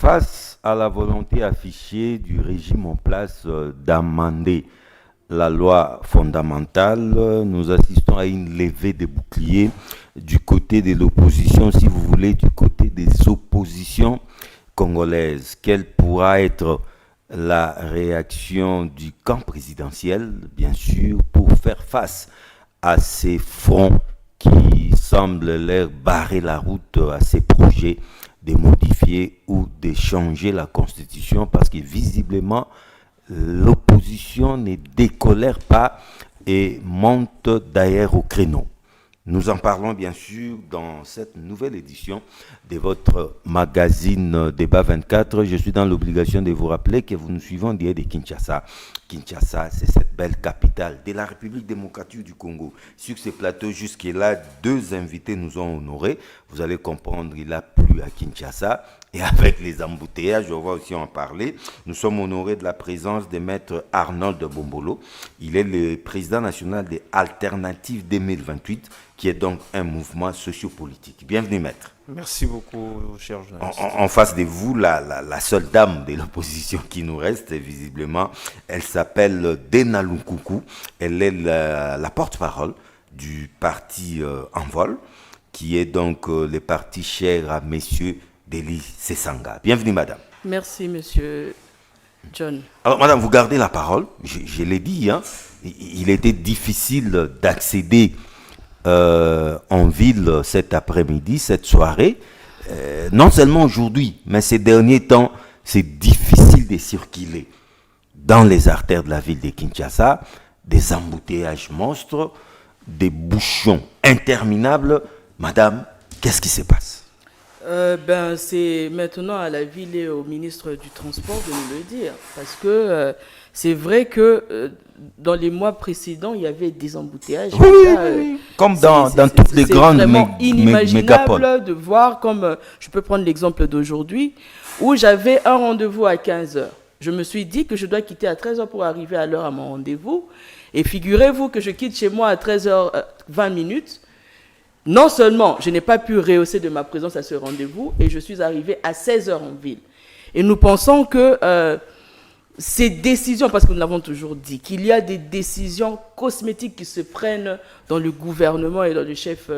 Face à la volonté affichée du régime en place d'amender la loi fondamentale, nous assistons à une levée des boucliers du côté de l'opposition, si vous voulez, du côté des oppositions congolaises. Quelle pourra être la réaction du camp présidentiel, bien sûr, pour faire face à ces fronts qui semblent leur barrer la route à ces projets de modifier ou de changer la constitution, parce que visiblement l'opposition ne décolère pas et monte d'ailleurs au créneau. Nous en parlons bien sûr dans cette nouvelle édition de votre magazine Débat 24. Je suis dans l'obligation de vous rappeler que vous nous suivez en direct de Kinshasa. Kinshasa, c'est cette belle capitale de la République démocratique du Congo. Sur ce plateau, jusque-là, 2 invités nous ont honorés. Vous allez comprendre, il a plu à Kinshasa. Et avec les embouteillages, on va aussi en parler. Nous sommes honorés de la présence de maître Arnold Bombolo. Il est le président national des Alternatives 2028, qui est donc un mouvement sociopolitique. Bienvenue, maître. Merci beaucoup, cher journaliste. En face de vous, la seule dame de l'opposition qui nous reste, visiblement, elle s'appelle Dena Lukuku. Elle est la porte-parole du parti Envol, qui est donc le parti cher à messieurs Deli Sesanga. Bienvenue, madame. Merci, monsieur John. Alors, madame, vous gardez la parole. Je l'ai dit, hein, il était difficile d'accéder en ville cet après-midi, cette soirée. Non seulement aujourd'hui, mais ces derniers temps, c'est difficile de circuler dans les artères de la ville de Kinshasa. Des embouteillages monstres, des bouchons interminables. Madame, qu'est-ce qui se passe? C'est maintenant à la ville et au ministre du Transport de nous le dire. Parce que c'est vrai que dans les mois précédents, il y avait des embouteillages. Oui. Comme dans toutes les grandes mégapoles. C'est vraiment inimaginable de voir, comme je peux prendre l'exemple d'aujourd'hui, où j'avais un rendez-vous à 15h. Je me suis dit que je dois quitter à 13h pour arriver à l'heure à mon rendez-vous. Et figurez-vous que je quitte chez moi à 13h20. Non seulement je n'ai pas pu rehausser de ma présence à ce rendez-vous, et je suis arrivé à 16h en ville. Et nous pensons que ces décisions, parce que nous l'avons toujours dit, qu'il y a des décisions cosmétiques qui se prennent dans le gouvernement et dans le chef,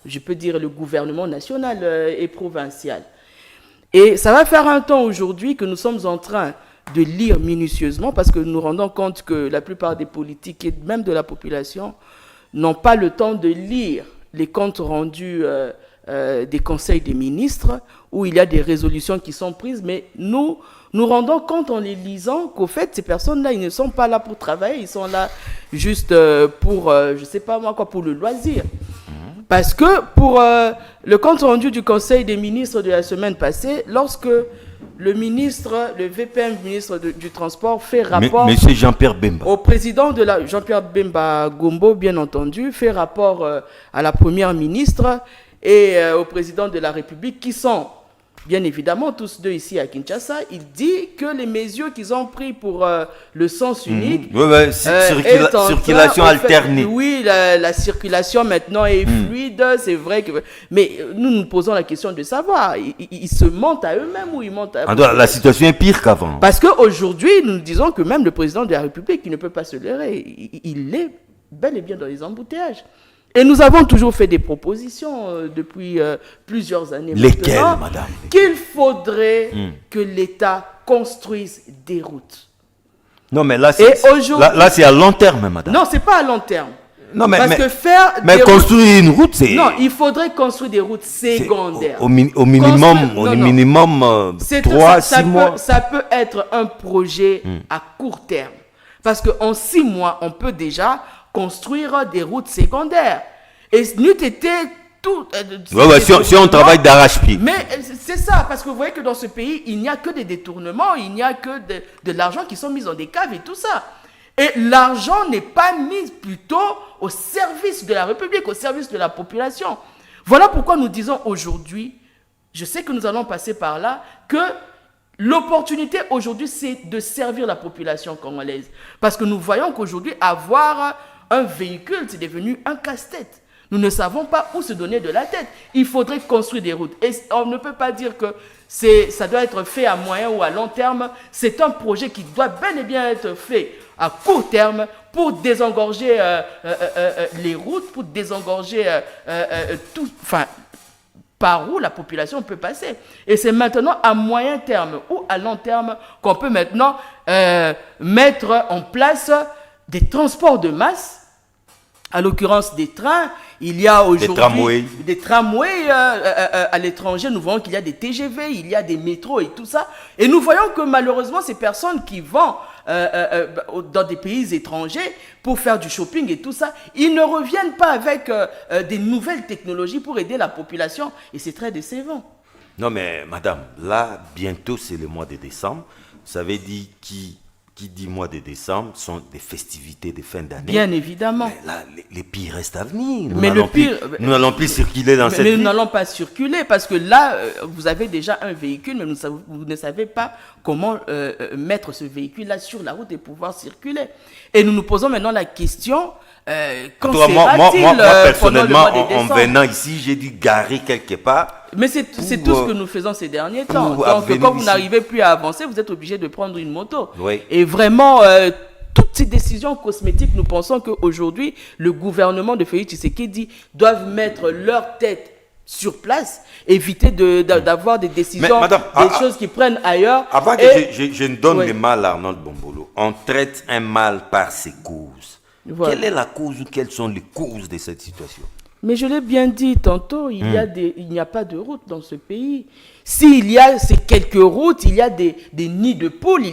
je peux dire le gouvernement national et provincial. Et ça va faire un temps aujourd'hui que nous sommes en train de lire minutieusement, parce que nous nous rendons compte que la plupart des politiques et même de la population n'ont pas le temps de lire les comptes rendus des conseils des ministres, où il y a des résolutions qui sont prises, mais nous rendons compte en les lisant qu'au fait, ces personnes-là, ils ne sont pas là pour travailler, ils sont là juste pour, je ne sais pas moi quoi, pour le loisir. Parce que pour le compte rendu du conseil des ministres de la semaine passée, lorsque le VPM, ministre du Transport, fait rapport... Monsieur Jean-Pierre Bemba. Au président de la... Jean-Pierre Bemba Gombo, bien entendu, fait rapport à la première ministre et au président de la République, qui sont, bien évidemment, tous deux ici à Kinshasa. Il dit que les mesures qu'ils ont prises pour le sens unique... circulation alternée. Oui, la circulation maintenant est fluide, c'est vrai que... Mais nous nous posons la question de savoir, ils se mentent à eux-mêmes ou ils mentent à... La situation est pire qu'avant. Parce qu'aujourd'hui, nous disons que même le président de la République, il ne peut pas se leurrer, il est bel et bien dans les embouteillages. Et nous avons toujours fait des propositions depuis plusieurs années. Lesquelles, madame? Qu'il faudrait que l'État construise des routes. Non, mais là, c'est à long terme, madame. Non, ce n'est pas à long terme. Non, mais construire une route, c'est... Non, il faudrait construire des routes secondaires. Au minimum 3-6 mois. Ça peut être un projet à court terme. Parce qu'en 6 mois, on peut déjà construire des routes secondaires. Et n'eût été tout... si on travaille d'arrache-pied. Mais c'est ça, parce que vous voyez que dans ce pays, il n'y a que des détournements, il n'y a que de l'argent qui sont mis dans des caves et tout ça. Et l'argent n'est pas mis plutôt au service de la République, au service de la population. Voilà pourquoi nous disons aujourd'hui, je sais que nous allons passer par là, que l'opportunité aujourd'hui, c'est de servir la population congolaise. Parce que nous voyons qu'aujourd'hui, avoir un véhicule, c'est devenu un casse-tête. Nous ne savons pas où se donner de la tête. Il faudrait construire des routes. Et on ne peut pas dire que ça doit être fait à moyen ou à long terme. C'est un projet qui doit bel et bien être fait à court terme pour désengorger les routes, pour désengorger tout, enfin, par où la population peut passer. Et c'est maintenant à moyen terme ou à long terme qu'on peut maintenant mettre en place des transports de masse, à l'occurrence des trains. Il y a aujourd'hui des tramways à l'étranger. Nous voyons qu'il y a des TGV, il y a des métros et tout ça. Et nous voyons que malheureusement, ces personnes qui vont dans des pays étrangers pour faire du shopping et tout ça, ils ne reviennent pas avec des nouvelles technologies pour aider la population. Et c'est très décevant. Non mais madame, là, bientôt c'est le mois de décembre. Vous savez dit qui dit mois de décembre sont des festivités de fin d'année. Bien évidemment. Mais là, les pires restent à venir. Nous n'allons plus circuler dans cette ville. Mais nous n'allons pas circuler parce que là, vous avez déjà un véhicule, mais vous ne savez pas comment mettre ce véhicule-là sur la route et pouvoir circuler. Et nous nous posons maintenant la question, quand sera-t-il moi, personnellement, en venant ici, j'ai dû garer quelque part. Mais c'est tout ce que nous faisons ces derniers temps. Donc, quand vous n'arrivez plus à avancer, vous êtes obligé de prendre une moto. Oui. Et vraiment, toutes ces décisions cosmétiques, nous pensons qu'aujourd'hui, le gouvernement de Félix Tshisekedi doivent mettre leur tête sur place, éviter d'avoir des décisions, choses qui prennent ailleurs. Avant que je ne donne le mal à Arnold Bombolo, on traite un mal par ses causes. Voilà. Quelle est la cause ou quelles sont les causes de cette situation? Mais je l'ai bien dit tantôt, il n'y a pas de route dans ce pays. S'il y a ces quelques routes, il y a des nids de poules,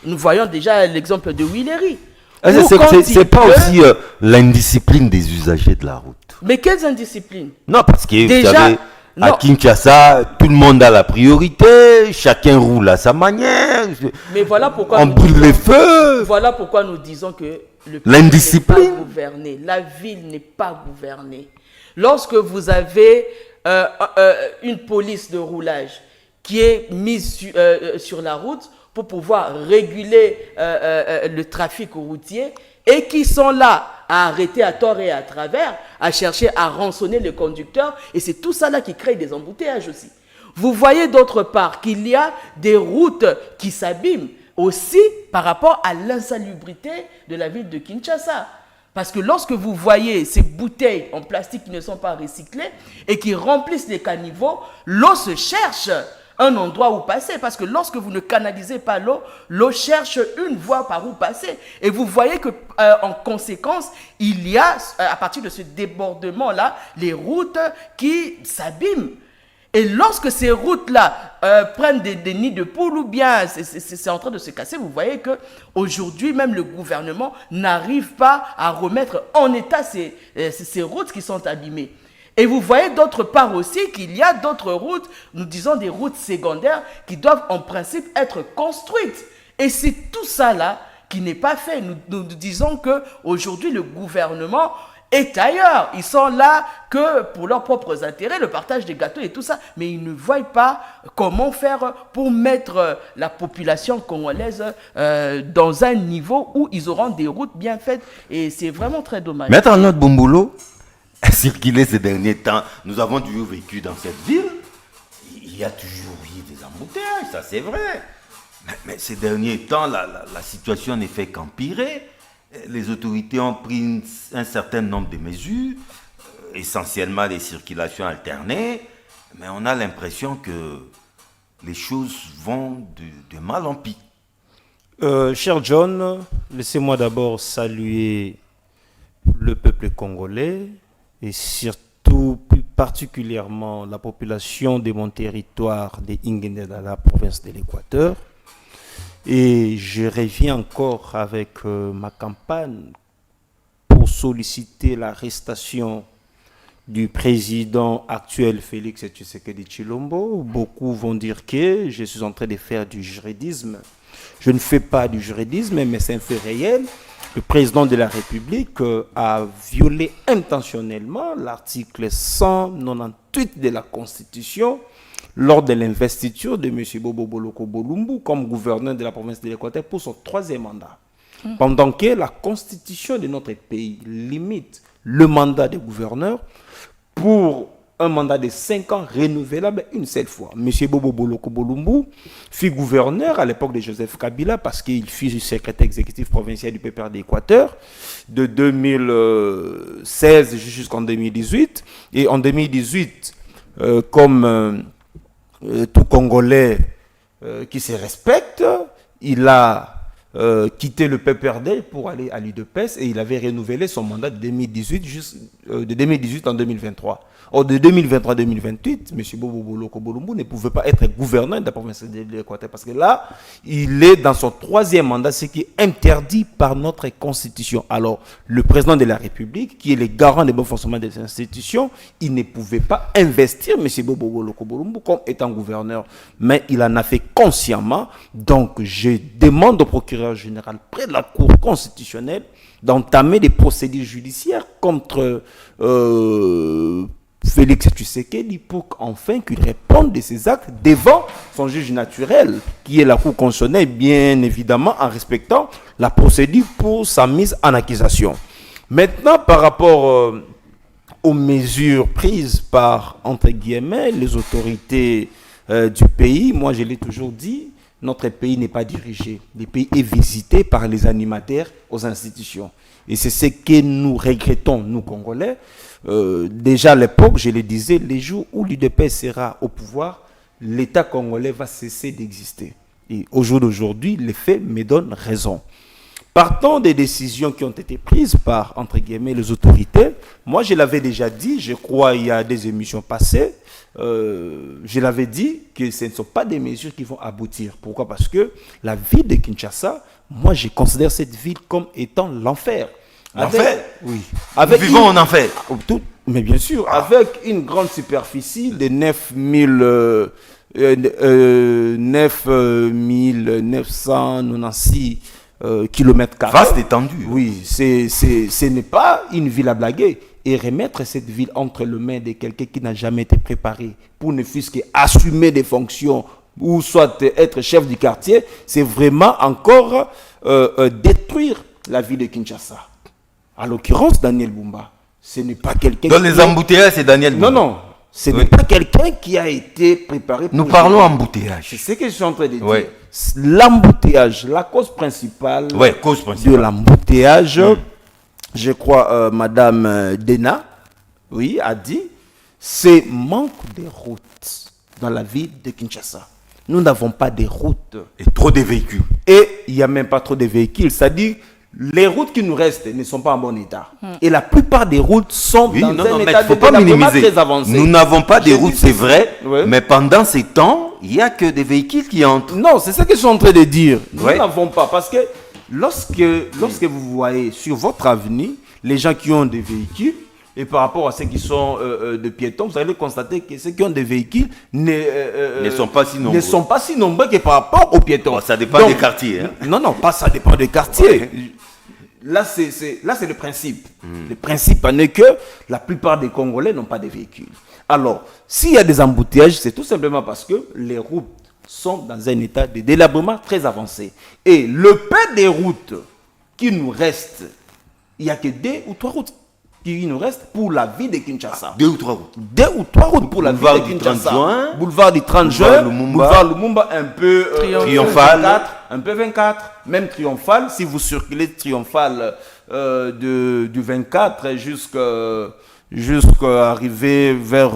nous voyons déjà l'exemple de Willery. C'est pas aussi l'indiscipline des usagers de la route. Mais quelles indisciplines? Non, parce que vous savez, à Kinshasa, tout le monde a la priorité, chacun roule à sa manière. Mais voilà pourquoi on brûle les feux. Voilà pourquoi nous disons que le pays l'indiscipline n'est pas gouverné, la ville n'est pas gouvernée. Lorsque vous avez une police de roulage qui est mise sur la route pour pouvoir réguler le trafic routier et qui sont là à arrêter à tort et à travers, à chercher à rançonner les conducteurs, et c'est tout ça là qui crée des embouteillages aussi. Vous voyez d'autre part qu'il y a des routes qui s'abîment aussi par rapport à l'insalubrité de la ville de Kinshasa. Parce que lorsque vous voyez ces bouteilles en plastique qui ne sont pas recyclées et qui remplissent les caniveaux, l'eau se cherche un endroit où passer. Parce que lorsque vous ne canalisez pas l'eau, l'eau cherche une voie par où passer. Et vous voyez que en conséquence, il y a, à partir de ce débordement-là, les routes qui s'abîment. Et lorsque ces routes-là prennent des nids de poules ou bien c'est en train de se casser, vous voyez qu'aujourd'hui, même le gouvernement n'arrive pas à remettre en état ces routes qui sont abîmées. Et vous voyez d'autre part aussi qu'il y a d'autres routes, nous disons des routes secondaires, qui doivent en principe être construites. Et c'est tout ça là qui n'est pas fait. Nous disons qu'aujourd'hui, le gouvernement est ailleurs. Ils sont là que pour leurs propres intérêts, le partage des gâteaux et tout ça. Mais ils ne voient pas comment faire pour mettre la population congolaise dans un niveau où ils auront des routes bien faites. Et c'est vraiment très dommage. Maître Arnold Bombolo, circuler ces derniers temps, nous avons toujours vécu dans cette ville. Il y a toujours eu des embouteillages, ça c'est vrai. Mais ces derniers temps, la situation ne fait qu'empirer. Les autorités ont pris un certain nombre de mesures, essentiellement les circulations alternées, mais on a l'impression que les choses vont de mal en pis. Cher John, laissez-moi d'abord saluer le peuple congolais et surtout plus particulièrement la population de mon territoire de Ingende dans la province de l'Équateur. Et je reviens encore avec ma campagne pour solliciter l'arrestation du président actuel Félix Tshisekedi Tshilombo. Beaucoup vont dire que je suis en train de faire du juridisme. Je ne fais pas du juridisme, mais c'est un fait réel. Le président de la République a violé intentionnellement l'article 198 de la Constitution lors de l'investiture de M. Bobo Boloko Bolumbu comme gouverneur de la province de l'Équateur pour son 3e mandat. Pendant que la Constitution de notre pays limite le mandat des gouverneurs pour un mandat de 5 ans renouvelable une seule fois. M. Bobo Boloko Bolumbu fut gouverneur à l'époque de Joseph Kabila parce qu'il fut secrétaire exécutif provincial du PPR d'Équateur de 2016 jusqu'en 2018. Et en 2018, comme tout Congolais qui se respecte, il a quitté le PPRD pour aller à l'UDPS et il avait renouvelé son mandat de 2018 en 2023. Or, de 2023 à 2028, M. Bobo Boloko Bolumbu ne pouvait pas être gouverneur de la province de l'Équateur parce que là, il est dans son 3e mandat, ce qui est interdit par notre constitution. Alors, le président de la République, qui est le garant des bons fonctionnements des institutions, il ne pouvait pas investir M. Bobo Boloko Bolumbu comme étant gouverneur. Mais il en a fait consciemment. Donc, je demande au procureur général près de la Cour constitutionnelle d'entamer des procédures judiciaires contre Félix Tshisekedi pour qu'enfin qu'il réponde de ses actes devant son juge naturel, qui est la Cour constitutionnelle, bien évidemment en respectant la procédure pour sa mise en accusation. Maintenant, par rapport aux mesures prises par, entre guillemets, les autorités du pays, moi je l'ai toujours dit, notre pays n'est pas dirigé. Le pays est visité par les animateurs aux institutions. Et c'est ce que nous regrettons, nous Congolais. Déjà à l'époque, je le disais, les jours où l'UDPS sera au pouvoir, l'État congolais va cesser d'exister. Et au jour d'aujourd'hui, les faits me donnent raison. Partant des décisions qui ont été prises par, entre guillemets, les autorités, moi je l'avais déjà dit, je crois il y a des émissions passées, je l'avais dit que ce ne sont pas des mesures qui vont aboutir. Pourquoi? Parce que la ville de Kinshasa, moi je considère cette ville comme étant l'enfer. L'enfer? Oui. Nous vivons en enfer. Mais bien sûr, avec une grande superficie de 996 km². Vaste étendue. Oui, ce n'est pas une ville à blaguer. Et remettre cette ville entre les mains de quelqu'un qui n'a jamais été préparé pour ne fût-ce qu'assumer des fonctions ou soit être chef du quartier, c'est vraiment encore détruire la ville de Kinshasa. À l'occurrence, Daniel Bumba, ce n'est pas quelqu'un... Dans les embouteillages, c'est Daniel Bumba. Non, ce n'est pas quelqu'un qui a été préparé pour... Nous parlons embouteillage. C'est ce que je suis en train de dire. L'embouteillage, la cause principale, de l'embouteillage, je crois, Madame Dena, oui, a dit, c'est manque de routes dans la ville de Kinshasa. Nous n'avons pas de routes. Et trop de véhicules. Et il n'y a même pas trop de véhicules. C'est-à-dire, les routes qui nous restent ne sont pas en bon état. Et la plupart des routes sont dans un état de développement très avancé. Nous n'avons pas de routes, c'est vrai, mais pendant ces temps, il n'y a que des véhicules qui entrent. Non, c'est ça que je suis en train de dire. Nous n'avons pas, parce que lorsque vous voyez sur votre avenue les gens qui ont des véhicules, et par rapport à ceux qui sont de piétons, vous allez constater que ceux qui ont des véhicules ne sont pas si nombreux. Ne sont pas si nombreux que par rapport aux piétons. Bon, ça dépend des quartiers. Hein. Non, pas ça dépend des quartiers. Ouais. Là, c'est le principe. Le principe en est que la plupart des Congolais n'ont pas de véhicules. Alors, s'il y a des embouteillages, c'est tout simplement parce que les routes sont dans un état de délabrement très avancé. Et le peu des routes qui nous restent, il n'y a que 2 ou 3 routes qui nous restent pour la ville de Kinshasa. 2 ou 3 routes. 2 ou 3 routes pour la ville de Kinshasa. Boulevard du 30 juin, boulevard Lumumba, un peu triomphal, un peu 24, même triomphal. Si vous circulez triomphal du 24 jusqu'à arriver vers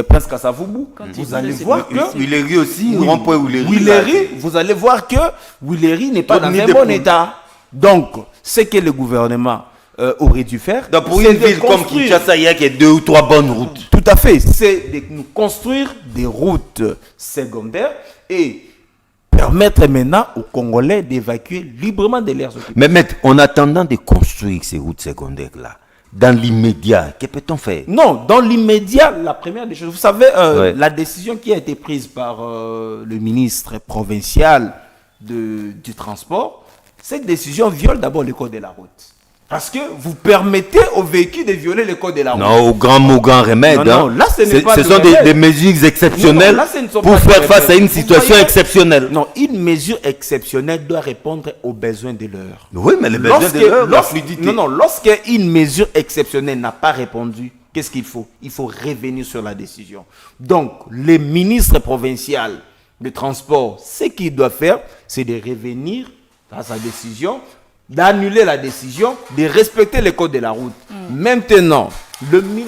Prince Kassavubu, vous allez voir que Willery aussi, rond-point Willery, vous allez voir que Willery n'est pas dans un bon état. Donc, ce que le gouvernement aurait dû faire. Donc pour une ville comme Kinshasa, il y a que 2 ou 3 bonnes routes. Tout à fait. C'est de nous construire des routes secondaires et permettre maintenant aux Congolais d'évacuer librement de leurs occupations. Mais maître, en attendant de construire ces routes secondaires-là, dans l'immédiat, que peut-on faire? Non, dans l'immédiat, la première des choses, vous savez, la décision qui a été prise par le ministre provincial du transport, cette décision viole d'abord le code de la route. Parce que vous permettez aux véhicules de violer le code de la route. Non, au grand mot, grand remède. Non, là, ce n'est pas ce le sont remède. des mesures exceptionnelles Non, là, ce ne sont pour pas faire des face à remèdes. une Vous situation voyez? exceptionnelle. Non, une mesure exceptionnelle doit répondre aux besoins de l'heure. Oui, mais les besoins de l'heure, la fluidité. Non, lorsqu'une mesure exceptionnelle n'a pas répondu, qu'est-ce qu'il faut? Il faut revenir sur la décision. Donc, les ministres provinciaux de transport, ce qu'ils doivent faire, c'est de revenir à sa décision, d'annuler la décision, de respecter les codes de la route. Maintenant,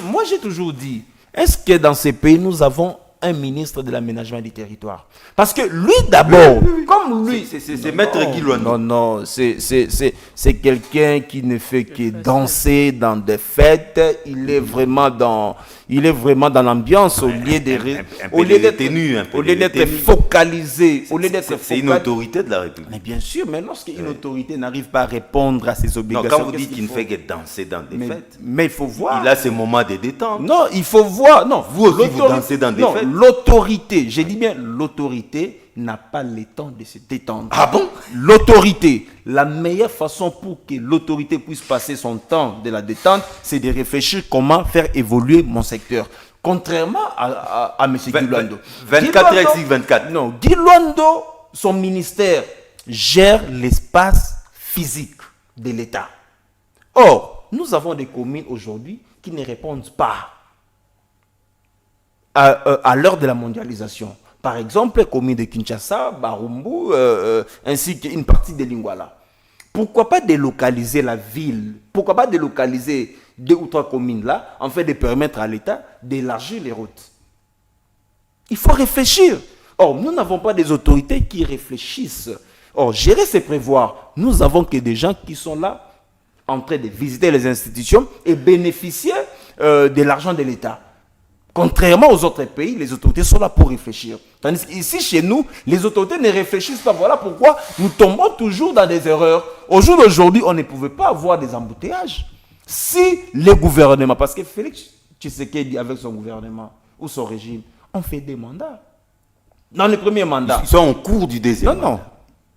moi j'ai toujours dit, est-ce que dans ces pays, nous avons un ministre de l'aménagement du territoire? Parce que lui d'abord, comme lui... C'est Maître Guy Loando. Non, c'est quelqu'un qui ne fait que danser dans des fêtes. Il est vraiment dans l'ambiance au lieu d'être focalisé. C'est une autorité de la République. Mais bien sûr, mais lorsqu'une autorité n'arrive pas à répondre à ses Non, obligations... quand vous dites qu'il ne fait que danser dans des fêtes, Mais il faut voir... il a ses moments de détente. Non, il faut voir... Non, Vous aussi, vous dansez dans des fêtes. L'autorité, j'ai dit bien l'autorité n'a pas le temps de se détendre. Ah bon? L'autorité, la meilleure façon pour que l'autorité puisse passer son temps de la détente, c'est de réfléchir comment faire évoluer mon secteur. Contrairement à M. Guy Loando. 24 heures sur 24. Non, Guy Loando, son ministère gère l'espace physique de l'État. Or, nous avons des communes aujourd'hui qui ne répondent pas à l'heure de la mondialisation. Par exemple, les communes de Kinshasa, Barumbu, ainsi qu'une partie de Lingwala. Pourquoi pas délocaliser la ville? Pourquoi pas délocaliser 2 ou 3 communes là, en fait de permettre à l'État d'élargir les routes? Il faut réfléchir. Or, nous n'avons pas des autorités qui réfléchissent. Or, gérer, c'est prévoir. Nous avons que des gens qui sont là, en train de visiter les institutions et bénéficier de l'argent de l'État. Contrairement aux autres pays, les autorités sont là pour réfléchir. Tandis qu'ici, chez nous, les autorités ne réfléchissent pas. Voilà pourquoi nous tombons toujours dans des erreurs. Au jour d'aujourd'hui, on ne pouvait pas avoir des embouteillages. Si le gouvernement, parce que Félix Tshisekedi avec son gouvernement ou son régime, on fait des mandats. Dans le premier mandat. Ils sont en cours du deuxième Non. mandat.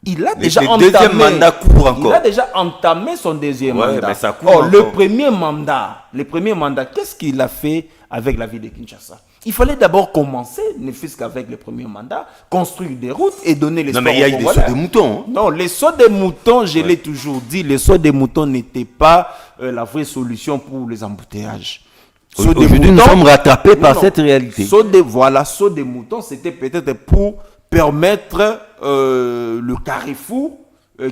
Il a déjà Le deuxième mandat court encore. Il a déjà entamé son deuxième Ouais, mandat. mais ça court Or, encore. le premier mandat, qu'est-ce qu'il a fait avec la ville de Kinshasa? Il fallait d'abord commencer, ne fût-ce qu'avec le premier mandat, construire des routes et donner les Non, mais il y a eu des sauts de moutons. Hein. Non, les sauts des moutons, je l'ai toujours dit, les sauts des moutons n'étaient pas la vraie solution pour les embouteillages. Sauts des Aujourd'hui, nous moutons- sommes rattrapés par Non, cette réalité. Saut des moutons, c'était peut-être pour permettre le carrefour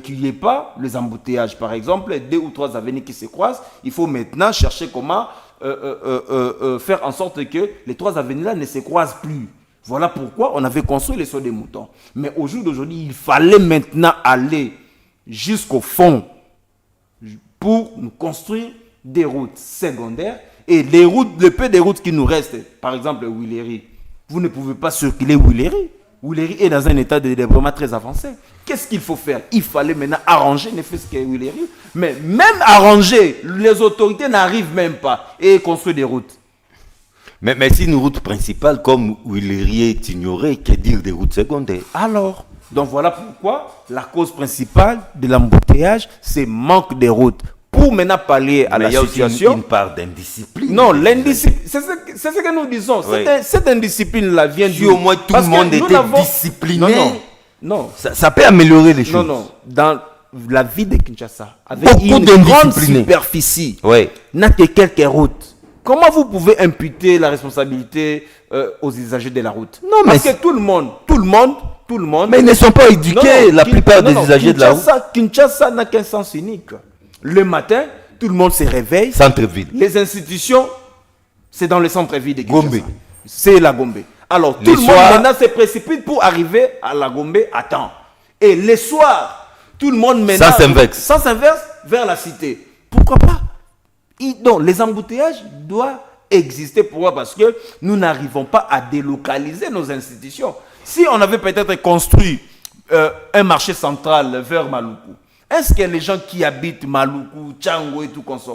qu'il n'y ait pas les embouteillages. Par exemple, 2 ou 3 avenues qui se croisent, il faut maintenant chercher comment faire en sorte que les 3 avenues-là ne se croisent plus. Voilà pourquoi on avait construit les sauts des moutons. Mais au jour d'aujourd'hui, il fallait maintenant aller jusqu'au fond pour nous construire des routes secondaires. Et les routes, le peu de routes qui nous restent, par exemple Willery, vous ne pouvez pas circuler Willery. Willery est dans un état de développement très avancé. Qu'est-ce qu'il faut faire? Il fallait maintenant arranger, ne fût-ce que Willery. Mais même arranger, les autorités n'arrivent même pas et construire des routes. Mais si une route principale comme Willery est ignorée, que dire des routes secondaires? Alors, donc voilà pourquoi la cause principale de l'embouteillage, c'est manque de routes. Pour maintenant pallier à Mais la il y a aussi situation... une part d'indiscipline. Non, l'indiscipline, c'est ce que nous disons. Oui. Cette indiscipline-là vient Si au moins tout le monde était discipliné, Non, ça peut améliorer les choses. non. Dans la ville de Kinshasa, avec Beaucoup une grande d'indisciplinés. superficie, Oui. n'a que quelques routes. Comment vous pouvez imputer la responsabilité aux usagers de la route? Non, mais Parce que tout le monde... Mais ils ne sont pas éduqués, Non, la plupart des usagers de la route. Kinshasa n'a qu'un sens unique. Le matin, tout le monde se réveille. Centre-ville. Les institutions, c'est dans le centre-ville de Kinshasa. Gombe. C'est la Gombe. Alors, tout Les le monde soirs- maintenant se précipite pour arriver à la Gombe à temps. Et les soirs, tout le monde maintenant... Sens inverse. vers la cité. Pourquoi pas? Donc, les embouteillages doivent exister. Pourquoi? Parce que nous n'arrivons pas à délocaliser nos institutions. Si on avait peut-être construit un marché central vers Maluku, est-ce que les gens qui habitent Maluku, Tchango et tout comme ça,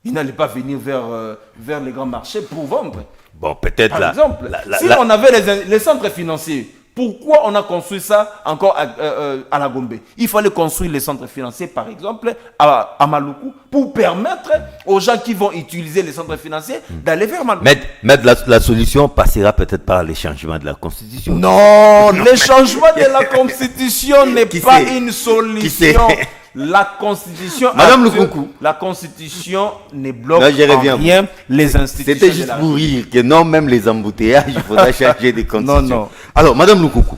ils n'allaient pas venir vers les grands marchés pour vendre? Bon, peut-être Par là. exemple, si on avait les centres financiers Pourquoi on a construit ça encore à la Gombe? Il fallait construire les centres financiers, par exemple, à Maluku, pour permettre aux gens qui vont utiliser les centres financiers d'aller vers Maluku. Mais la solution passera peut-être par les changements de la Constitution. Non, le changement de la Constitution n'est pas une solution. La Constitution, Madame Lukunku, la Constitution ne bloque rien les institutions. C'était juste pour rire que non, même les embouteillages, il faudra changer des constitutions. Non. Alors, Madame Lukunku,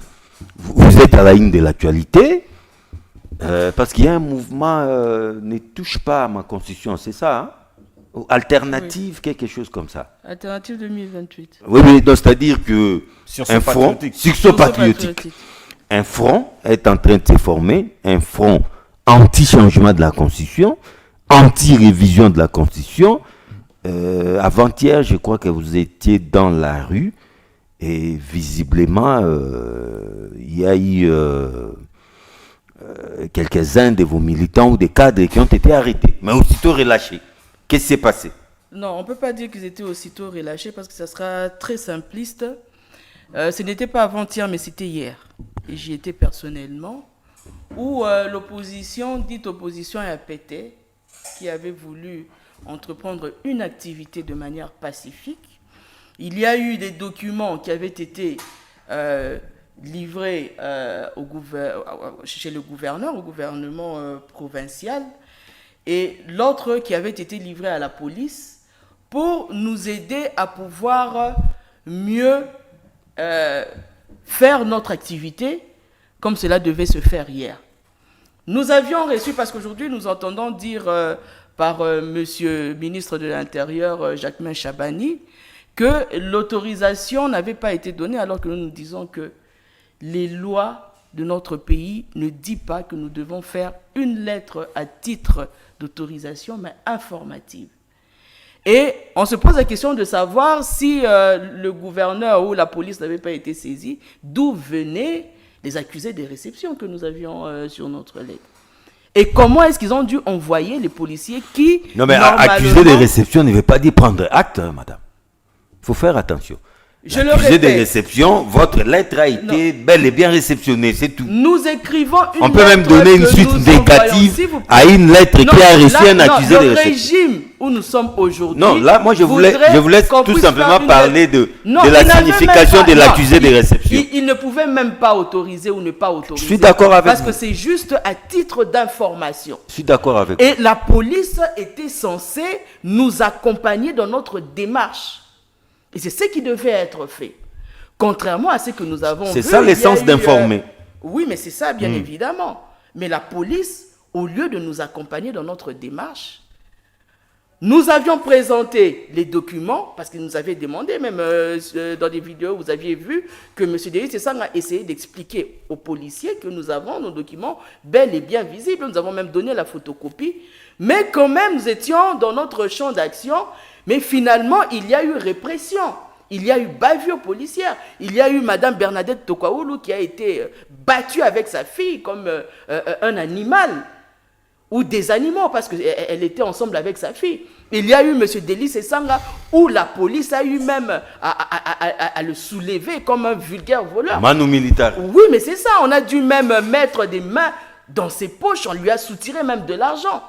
vous êtes à la ligne de l'actualité parce qu'il y a un mouvement ne touche pas à ma Constitution, c'est ça, hein? Alternative, quelque chose comme ça. Alternative 2028. Oui, donc c'est-à-dire que un front patriotique. Un front est en train de se former, un front anti-changement de la Constitution, anti-révision de la Constitution. Avant-hier, je crois que vous étiez dans la rue et visiblement, il y a eu quelques-uns de vos militants ou des cadres qui ont été arrêtés, mais aussitôt relâchés. Qu'est-ce qui s'est passé? Non, on ne peut pas dire qu'ils étaient aussitôt relâchés parce que ça sera très simpliste. Ce n'était pas avant-hier, mais c'était hier. Et j'y étais personnellement. Où l'opposition, dite opposition APT, qui avait voulu entreprendre une activité de manière pacifique. Il y a eu des documents qui avaient été livrés chez le gouverneur, au gouvernement provincial, et l'autre qui avait été livré à la police pour nous aider à pouvoir mieux faire notre activité comme cela devait se faire hier. Nous avions reçu, parce qu'aujourd'hui nous entendons dire par monsieur ministre de l'Intérieur, Jacquemain Chabani, que l'autorisation n'avait pas été donnée, alors que nous disons que les lois de notre pays ne disent pas que nous devons faire une lettre à titre d'autorisation, mais informative. Et on se pose la question de savoir si le gouverneur ou la police n'avait pas été saisis, d'où venaient les accusés des réceptions que nous avions sur notre lettre. Et comment est-ce qu'ils ont dû envoyer les policiers qui... Non, mais accuser des réceptions ne veut pas dire prendre acte, madame. Il faut faire attention. Accusé des réceptions, votre lettre a été bel et bien réceptionnée, c'est tout. Nous écrivons une lettre. On peut même donner une suite négative à une lettre qui a reçu un accusé de réception. Le régime où nous sommes aujourd'hui... Non, là, moi, je voulais tout simplement parler de la signification de l'accusé de réception. Il ne pouvait même pas autoriser ou ne pas autoriser. Je suis d'accord avec parce vous. que c'est juste à titre d'information. Je suis d'accord avec vous. Et la police était censée nous accompagner dans notre démarche. Et c'est ce qui devait être fait. Contrairement à ce que nous avons vu. C'est ça l'essence d'informer. Oui, mais c'est ça, bien évidemment. Mais la police, au lieu de nous accompagner dans notre démarche, nous avions présenté les documents, parce qu'ils nous avaient demandé, même dans des vidéos, vous aviez vu que M. Delis Sessang a essayé d'expliquer aux policiers que nous avons nos documents bel et bien visibles. Nous avons même donné la photocopie. Mais quand même, nous étions dans notre champ d'action. Mais finalement, il y a eu répression, il y a eu bavure policière, il y a eu Madame Bernadette Tokwaoulou qui a été battue avec sa fille comme un animal, ou des animaux, parce qu'elle était ensemble avec sa fille. Il y a eu M. Delis Sessanga, où la police a eu même à le soulever comme un vulgaire voleur. Manu militaire. Oui, mais c'est ça, on a dû même mettre des mains dans ses poches, on lui a soutiré même de l'argent.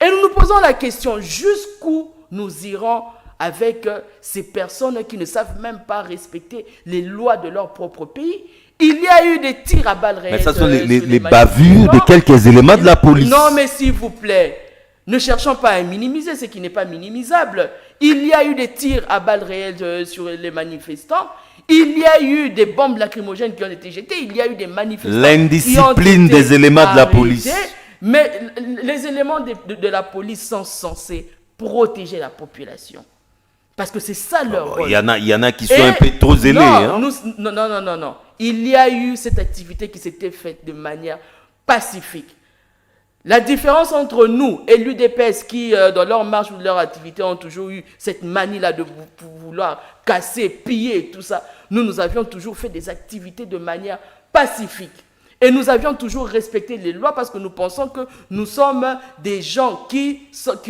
Et nous nous posons la question, jusqu'où nous irons avec ces personnes qui ne savent même pas respecter les lois de leur propre pays. Il y a eu des tirs à balles réelles. Mais ça sont les bavures de quelques éléments de la police. Non, mais s'il vous plaît, ne cherchons pas à minimiser ce qui n'est pas minimisable. Il y a eu des tirs à balles réelles sur les manifestants. Il y a eu des bombes lacrymogènes qui ont été jetées. Il y a eu des manifestants. L'indiscipline des éléments de la police. Mais les éléments de la police sont censés protéger la population. Parce que c'est ça leur rôle. Il y en a qui sont un peu trop zélés. Non. Il y a eu cette activité qui s'était faite de manière pacifique. La différence entre nous et l'UDPS qui, dans leur marche ou leur activité, ont toujours eu cette manie-là de vouloir casser, piller et tout ça, nous avions toujours fait des activités de manière pacifique. Et nous avions toujours respecté les lois parce que nous pensons que nous sommes des gens qui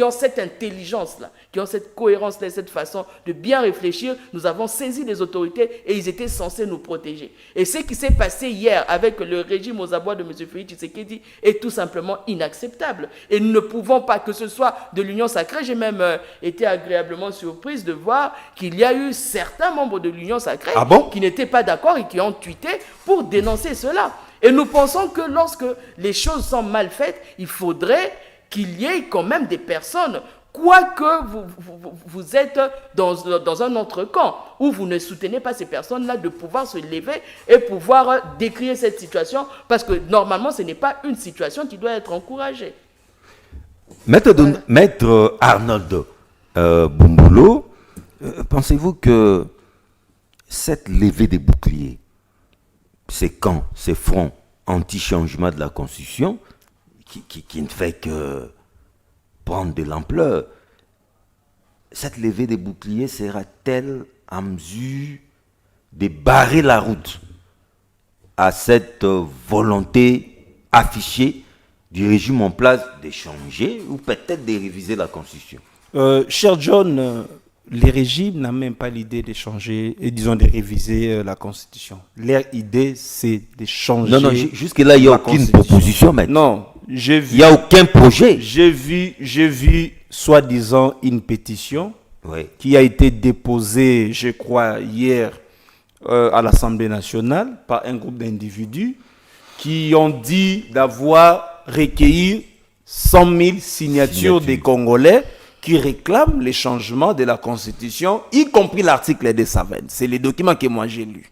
ont cette intelligence-là, qui ont cette cohérence-là, cette façon de bien réfléchir. Nous avons saisi les autorités et ils étaient censés nous protéger. Et ce qui s'est passé hier avec le régime aux abois de M. Félix Tshisekedi est tout simplement inacceptable. Et nous ne pouvons pas, que ce soit de l'Union sacrée, j'ai même été agréablement surprise de voir qu'il y a eu certains membres de l'Union sacrée qui n'étaient pas d'accord et qui ont tweeté pour dénoncer cela. Et nous pensons que lorsque les choses sont mal faites, il faudrait qu'il y ait quand même des personnes, quoique vous êtes dans un autre camp, où vous ne soutenez pas ces personnes-là, de pouvoir se lever et pouvoir décrire cette situation, parce que normalement, ce n'est pas une situation qui doit être encouragée. Maître Arnold Bumbulo, pensez-vous que cette levée des boucliers, ces camps, ces fronts anti-changement de la Constitution, qui ne fait que prendre de l'ampleur, cette levée des boucliers sera-t-elle en mesure de barrer la route à cette volonté affichée du régime en place de changer ou peut-être de réviser la Constitution? Cher John, les régimes n'ont même pas l'idée de changer, et disons de réviser la Constitution. Leur idée, c'est de changer. Non, jusque-là, il n'y a aucune proposition maintenant. Non, j'ai vu. Il n'y a aucun projet. J'ai vu, soi-disant, une pétition qui a été déposée, je crois, hier à l'Assemblée nationale par un groupe d'individus qui ont dit d'avoir recueilli 100 000 signatures des Congolais qui réclament les changements de la Constitution, y compris l'article des Savennes. C'est les documents que moi j'ai lus.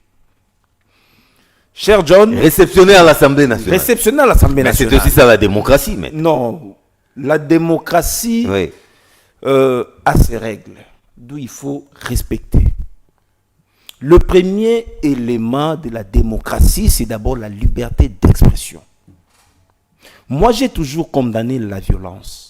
Cher John... Réceptionné à l'Assemblée nationale. Réceptionné à l'Assemblée nationale. Mais c'est aussi ça la démocratie, mais... Non, la démocratie a ses règles, d'où il faut respecter. Le premier élément de la démocratie, c'est d'abord la liberté d'expression. Moi, j'ai toujours condamné la violence.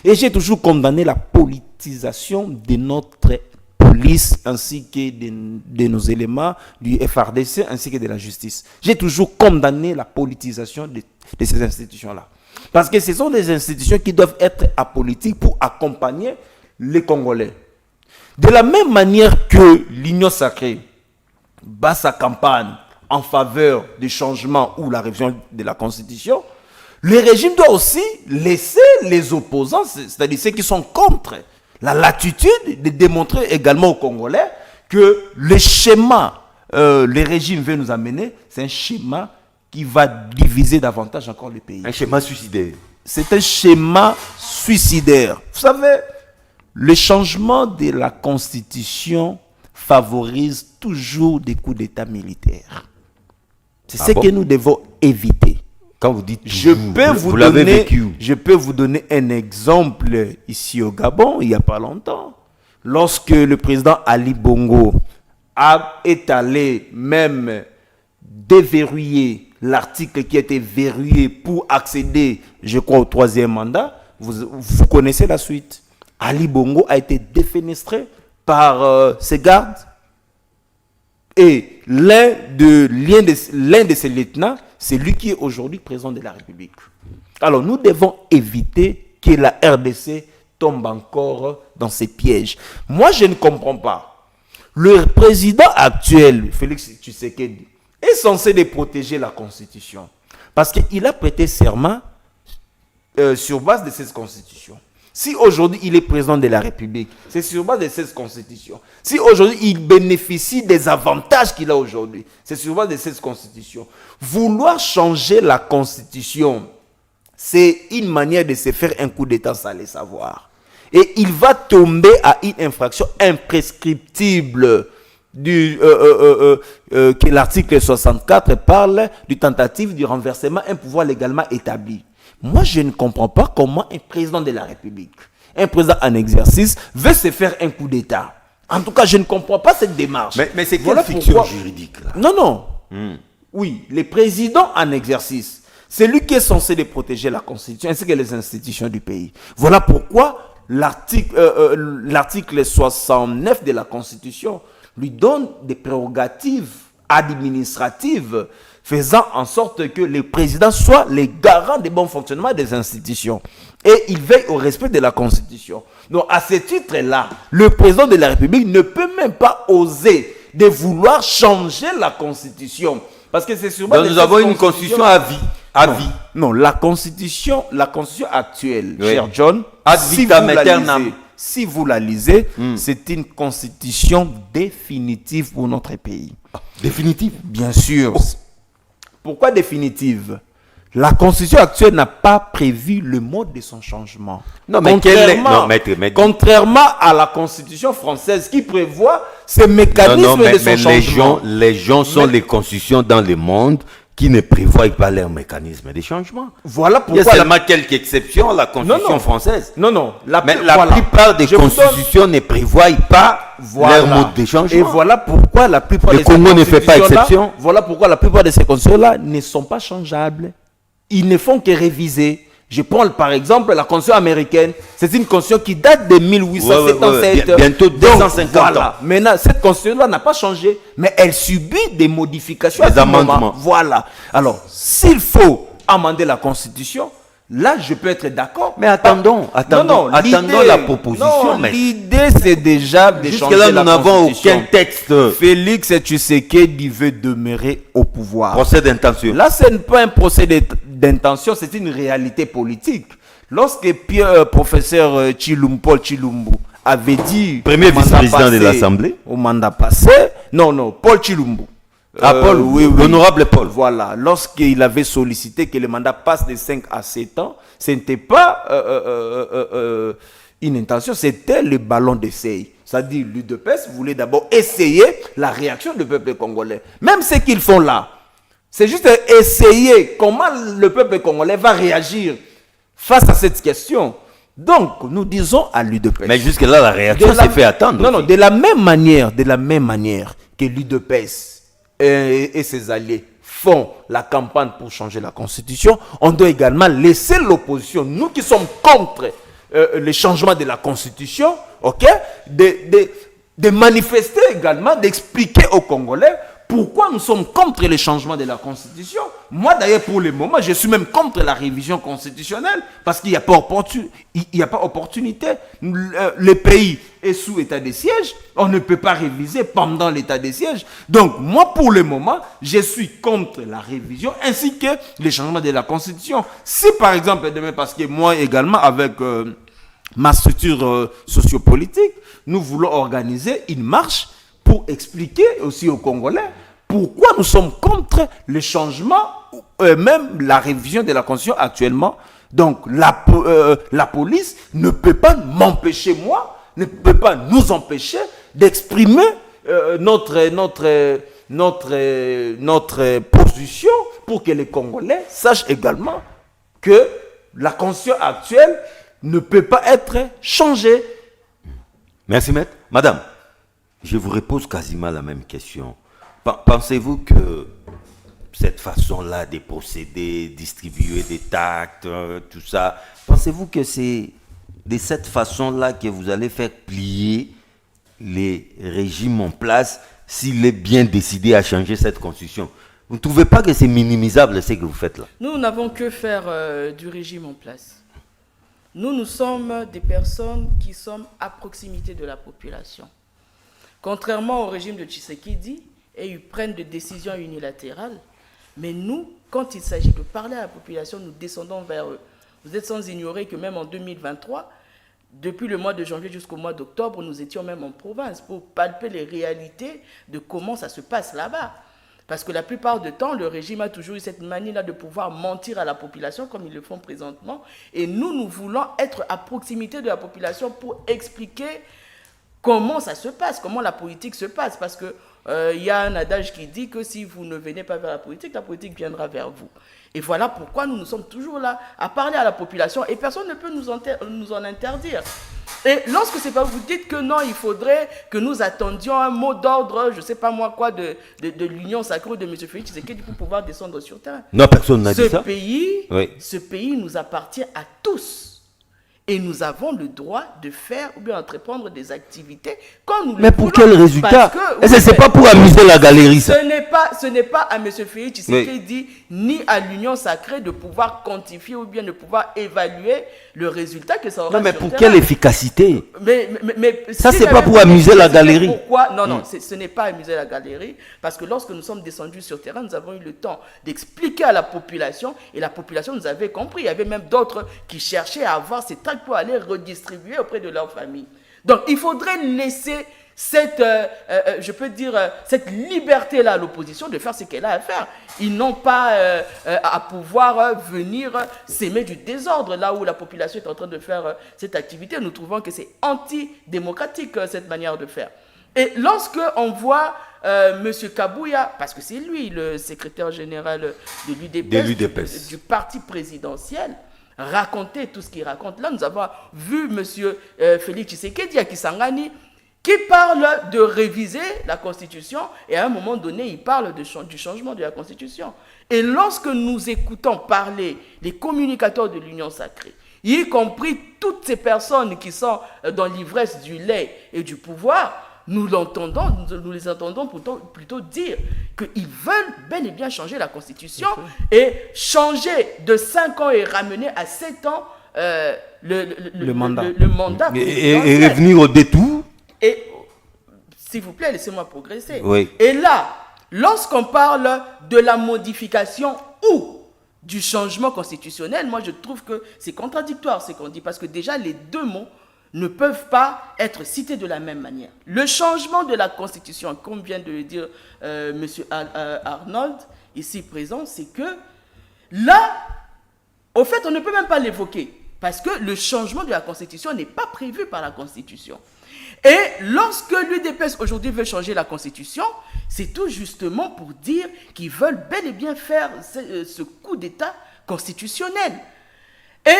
Et j'ai toujours condamné la politisation de notre police ainsi que de nos éléments du FRDC ainsi que de la justice. J'ai toujours condamné la politisation de ces institutions-là. Parce que ce sont des institutions qui doivent être apolitiques pour accompagner les Congolais. De la même manière que l'Union sacrée bat sa campagne en faveur du changement ou la révision de la Constitution, le régime doit aussi laisser les opposants, c'est-à-dire ceux qui sont contre, la latitude de démontrer également aux Congolais que le schéma, le régime veut nous amener, c'est un schéma qui va diviser davantage encore le pays. Un schéma suicidaire. C'est un schéma suicidaire. Vous savez, le changement de la Constitution favorise toujours des coups d'État militaires. C'est ce que nous devons éviter. Quand vous dites je peux vous donner un exemple ici au Gabon, il n'y a pas longtemps. Lorsque le président Ali Bongo est allé même déverrouiller l'article qui était verrouillé pour accéder, je crois, au 3e mandat, vous connaissez la suite. Ali Bongo a été défenestré par ses gardes. Et l'un de ses lieutenants, c'est lui qui est aujourd'hui président de la République. Alors nous devons éviter que la RDC tombe encore dans ces pièges. Moi, je ne comprends pas. Le président actuel, Félix Tshisekedi, est censé de protéger la Constitution. Parce qu'il a prêté serment sur base de cette Constitution. Si aujourd'hui il est président de la République, c'est sur base de cette Constitution. Si aujourd'hui il bénéficie des avantages qu'il a aujourd'hui, c'est sur base de cette Constitution. Vouloir changer la Constitution, c'est une manière de se faire un coup d'État sans le savoir. Et il va tomber à une infraction imprescriptible que l'article 64 parle du tentative du renversement d'un pouvoir légalement établi. Moi, je ne comprends pas comment un président de la République, un président en exercice, veut se faire un coup d'État. En tout cas, je ne comprends pas cette démarche. Mais c'est quelle fiction juridique là? Non. Oui, le président en exercice, c'est lui qui est censé de protéger la Constitution ainsi que les institutions du pays. Voilà pourquoi l'article 69 de la Constitution lui donne des prérogatives administratives faisant en sorte que les présidents soient les garants du bon fonctionnement des institutions. Et ils veillent au respect de la Constitution. Donc, à ce titre-là, le président de la République ne peut même pas oser de vouloir changer la Constitution. Parce que c'est sûrement... Donc, nous avons une Constitution à vie. À vie. Non, la Constitution actuelle, Oui. cher John, Ad vitam aeternam. si vous la lisez, c'est une Constitution définitive pour notre pays. Définitive. Bien sûr. Pourquoi définitive? La Constitution actuelle n'a pas prévu le mode de son changement. Non, mais quel est... Non, maître. Contrairement à la Constitution française qui prévoit ces mécanismes de son changement. Les gens sont les constitutions dans le monde qui ne prévoient pas leurs mécanismes de changement. Voilà Il y a pourquoi... seulement quelques exceptions, la Constitution française. Non. Mais la plupart des constitutions ne prévoient pas leur mode de changement. Et voilà pourquoi la plupart Le Congo ne fait pas exception. Voilà pourquoi la plupart de ces constitutions-là ne sont pas changeables. Ils ne font que réviser. Je prends par exemple la Constitution américaine. C'est une Constitution qui date de 1877. Bientôt 250 ans. Maintenant, cette Constitution-là n'a pas changé, mais elle subit des modifications. Des amendements. Voilà. Alors, s'il faut amender la Constitution, là, je peux être d'accord. Mais attendons la proposition. Non, l'idée, c'est déjà de changer la Constitution. Jusque-là, nous n'avons aucun texte. Félix Tshisekedi veut demeurer au pouvoir. Procès d'intention. Là, ce n'est pas un procès d'intention, c'est une réalité politique. Lorsque professeur Paul Chilumbu avait dit... Premier vice-président de l'Assemblée. Au mandat passé... Non, Paul Chilumbu. Paul, oui. L'honorable Paul. Voilà, lorsqu'il avait sollicité que le mandat passe de 5 à 7 ans, ce n'était pas une intention, c'était le ballon d'essai. C'est-à-dire l'UDPS voulait d'abord essayer la réaction du peuple congolais. Même ce qu'ils font là, c'est juste essayer comment le peuple congolais va réagir face à cette question. Donc, nous disons à l'UDPS... Mais jusque-là, la réaction s'est fait attendre. Non, de la même manière que l'UDPS et ses alliés font la campagne pour changer la Constitution, on doit également laisser l'opposition, nous qui sommes contre le changement de la Constitution, de manifester également, d'expliquer aux Congolais pourquoi nous sommes contre les changements de la Constitution. Moi, d'ailleurs, pour le moment, je suis même contre la révision constitutionnelle parce qu'il n'y a pas opportunité. Le pays est sous état de siège. On ne peut pas réviser pendant l'état de siège. Donc, moi, pour le moment, je suis contre la révision ainsi que les changements de la Constitution. Si, par exemple, demain, parce que moi également, avec ma structure sociopolitique, nous voulons organiser une marche pour expliquer aussi aux Congolais pourquoi nous sommes contre le changement, même la révision de la Constitution actuellement. Donc, la police ne peut pas m'empêcher, ne peut pas nous empêcher d'exprimer notre position pour que les Congolais sachent également que la Constitution actuelle ne peut pas être changée. Merci, maître. Madame, je vous repose quasiment la même question. Pensez-vous que cette façon-là de procéder, distribuer des tracts, tout ça, pensez-vous que c'est de cette façon-là que vous allez faire plier les régimes en place s'il est bien décidé à changer cette constitution? Vous ne trouvez pas que c'est minimisable ce que vous faites là? Nous n'avons que faire du régime en place. Nous sommes des personnes qui sommes à proximité de la population. Contrairement au régime de Tshisekedi, et ils prennent des décisions unilatérales, mais nous, quand il s'agit de parler à la population, nous descendons vers eux. Vous êtes sans ignorer que même en 2023, depuis le mois de janvier jusqu'au mois d'octobre, nous étions même en province pour palper les réalités de comment ça se passe là-bas. Parce que la plupart du temps, le régime a toujours eu cette manie-là de pouvoir mentir à la population comme ils le font présentement. Et nous voulons être à proximité de la population pour expliquer comment ça se passe, comment la politique se passe. Parce que y a un adage qui dit que si vous ne venez pas vers la politique viendra vers vous. Et voilà pourquoi nous sommes toujours là à parler à la population et personne ne peut nous en interdire. Et lorsque c'est pas, vous dites que non, il faudrait que nous attendions un mot d'ordre, je ne sais pas moi quoi, de l'Union sacrée de M. Félix Tshisekedi pour pouvoir descendre sur terrain. Non, personne n'a dit ça. Ce pays nous appartient à tous. Et nous avons le droit de faire ou bien entreprendre des activités quand nous le Mais pour voulons. quel résultat? Parce que, C'est pas pour amuser la galerie, ça. Ce n'est pas à M. Félix Tshisekedi ni à l'Union sacrée de pouvoir quantifier ou bien de pouvoir évaluer le résultat que ça aura. Non, mais pour quelle efficacité? Mais ça, c'est pas pour amuser la galerie. Pourquoi? Non, ce n'est pas amuser la galerie, parce que lorsque nous sommes descendus sur terrain, nous avons eu le temps d'expliquer à la population, et la population nous avait compris. Il y avait même d'autres qui cherchaient à avoir ces tracts pour aller redistribuer auprès de leur famille. Donc, il faudrait laisser cette, je peux dire, cette liberté-là à l'opposition de faire ce qu'elle a à faire. Ils n'ont pas à pouvoir venir s'aimer du désordre là où la population est en train de faire cette activité. Nous trouvons que c'est antidémocratique cette manière de faire. Et lorsque on voit M. Kabouya, parce que c'est lui le secrétaire général de l'UDPS, du parti présidentiel, raconter tout ce qu'il raconte. Là, nous avons vu M. Félix Tshisekedi à Kisangani qui parle de réviser la Constitution et à un moment donné, il parle du changement de la Constitution. Et lorsque nous écoutons parler les communicateurs de l'Union sacrée, y compris toutes ces personnes qui sont dans l'ivresse du lait et du pouvoir, nous les entendons plutôt dire qu'ils veulent bel et bien changer la Constitution et changer de 5 ans et ramener à 7 ans le mandat et revenir au détour. Et s'il vous plaît, laissez-moi progresser. Oui. Et là, lorsqu'on parle de la modification ou du changement constitutionnel, moi je trouve que c'est contradictoire ce qu'on dit, parce que déjà les deux mots ne peuvent pas être cités de la même manière. Le changement de la Constitution, comme vient de le dire M. Arnold, ici présent, c'est que là, au fait, on ne peut même pas l'évoquer, parce que le changement de la Constitution n'est pas prévu par la Constitution. Et lorsque l'UDPS aujourd'hui veut changer la Constitution, c'est tout justement pour dire qu'ils veulent bel et bien faire ce coup d'État constitutionnel. Et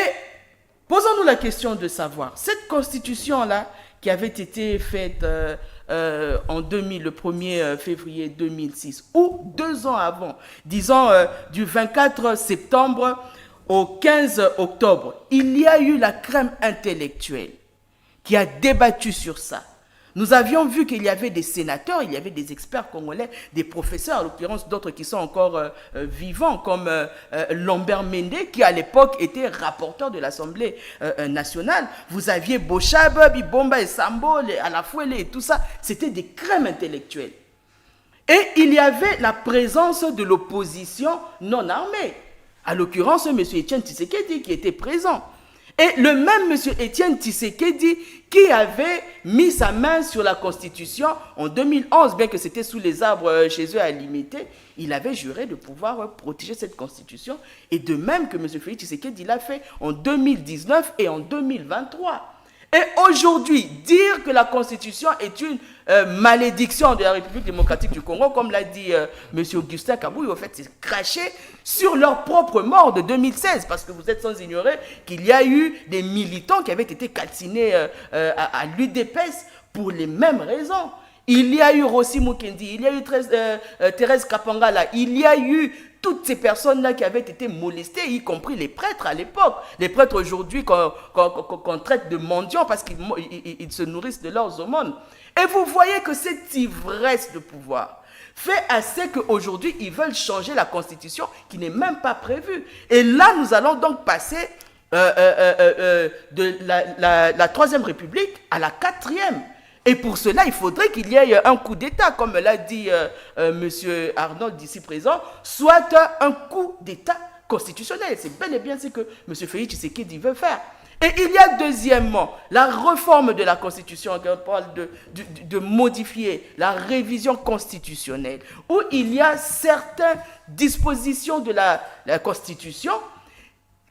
posons-nous la question de savoir, cette Constitution-là, qui avait été faite en 2000, le 1er février 2006, ou 2 ans avant, disons du 24 septembre au 15 octobre, il y a eu la crème intellectuelle qui a débattu sur ça. Nous avions vu qu'il y avait des sénateurs, il y avait des experts congolais, des professeurs, en l'occurrence d'autres qui sont encore vivants, comme Lambert Mende, qui à l'époque était rapporteur de l'Assemblée nationale. Vous aviez Bochab, Bibomba et Sambo, Alafuele et tout ça. C'était des crèmes intellectuelles. Et il y avait la présence de l'opposition non armée. À l'occurrence, M. Etienne Tshisekedi qui était présent. Et le même M. Etienne Tshisekedi qui avait mis sa main sur la Constitution en 2011, bien que c'était sous les arbres chez eux à Limité, il avait juré de pouvoir protéger cette Constitution. Et de même que M. Félix Tshisekedi l'a fait en 2019 et en 2023. Et aujourd'hui, dire que la Constitution est une malédiction de la République démocratique du Congo, comme l'a dit M. Augustin Kabouya, au fait, c'est cracher sur leur propre mort de 2016, parce que vous êtes sans ignorer qu'il y a eu des militants qui avaient été calcinés à l'UDPS pour les mêmes raisons. Il y a eu Rossi Mukendi, il y a eu Thérèse Kapangala, il y a eu toutes ces personnes-là qui avaient été molestées, y compris les prêtres à l'époque. Les prêtres aujourd'hui qu'on traite de mendiants parce qu'ils se nourrissent de leurs aumônes. Et vous voyez que cette ivresse de pouvoir fait assez qu'aujourd'hui, ils veulent changer la Constitution qui n'est même pas prévue. Et là, nous allons donc passer de la Troisième République à la 4e. Et pour cela, il faudrait qu'il y ait un coup d'État, comme l'a dit M. Arnold ici présent, soit un coup d'État constitutionnel. C'est bel et bien ce que M. Félix Tshisekedi veut faire. Et il y a deuxièmement la réforme de la Constitution, quand on parle de modifier la révision constitutionnelle, où il y a certaines dispositions de la Constitution,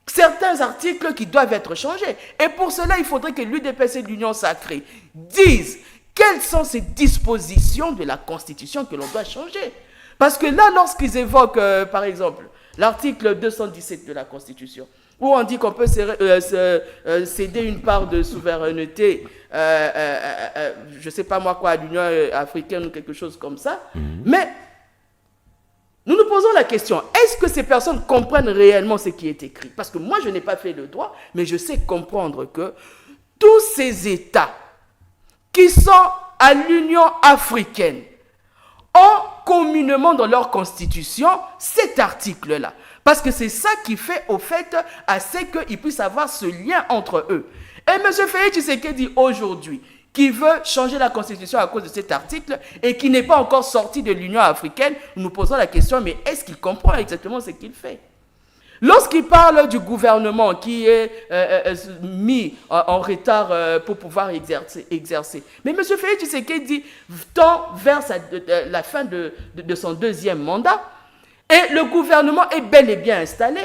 certains articles qui doivent être changés. Et pour cela, il faudrait que l'UDPS et l'Union sacrée disent quelles sont ces dispositions de la Constitution que l'on doit changer. Parce que là, lorsqu'ils évoquent, par exemple, l'article 217 de la Constitution, où on dit qu'on peut céder une part de souveraineté, je ne sais pas moi quoi, à l'Union africaine ou quelque chose comme ça, mais Nous nous posons la question, est-ce que ces personnes comprennent réellement ce qui est écrit? Parce que moi, je n'ai pas fait le droit, mais je sais comprendre que tous ces États qui sont à l'Union africaine ont communément dans leur constitution cet article-là. Parce que c'est ça qui fait, au fait, à ce qu'ils puissent avoir ce lien entre eux. Et M. Félix Tshisekedi, aujourd'hui, qui veut changer la constitution à cause de cet article et qui n'est pas encore sorti de l'Union africaine, nous nous posons la question, mais est-ce qu'il comprend exactement ce qu'il fait? Lorsqu'il parle du gouvernement qui est mis en retard pour pouvoir exercer. Mais M. Félix Tshisekedi tend vers la fin de son deuxième mandat et le gouvernement est bel et bien installé.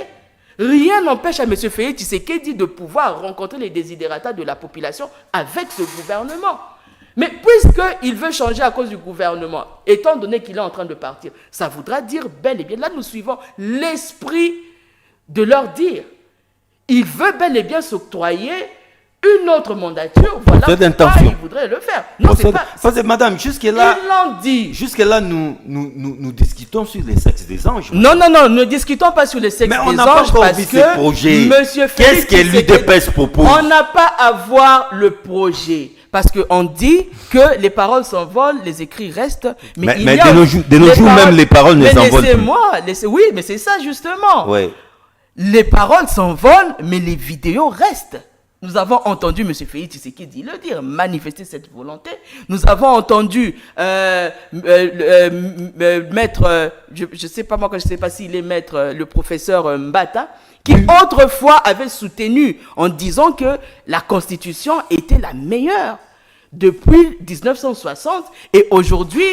Rien n'empêche à M. Félix Tshisekedi de pouvoir rencontrer les désidératas de la population avec ce gouvernement. Mais puisqu'il veut changer à cause du gouvernement, étant donné qu'il est en train de partir, ça voudra dire bel et bien, là nous suivons l'esprit de leur dire. Il veut bel et bien s'octroyer une autre mandature. Voilà pourquoi il voudrait le faire. Non, c'est pas... Madame, jusque-là... Ils l'ont dit. Jusque-là, nous discutons sur les sexes des anges. Non, ne discutons pas sur les sexes des anges. Mais on n'a pas encore vu ce projet. Qu'est-ce que l'UDPS propose? On n'a pas à voir le projet. Parce qu'on dit que les paroles s'envolent, les écrits restent. Mais de nos jours même, les paroles ne s'envolent plus. Oui, mais c'est ça justement. Ouais. Les paroles s'envolent, mais les vidéos restent. Nous avons entendu M. Félix Tshisekedi le dire, manifester cette volonté. Nous avons entendu maître, je ne sais pas moi, je ne sais pas s'il est maître, le professeur Mbata, qui autrefois avait soutenu en disant que la Constitution était la meilleure depuis 1960 et aujourd'hui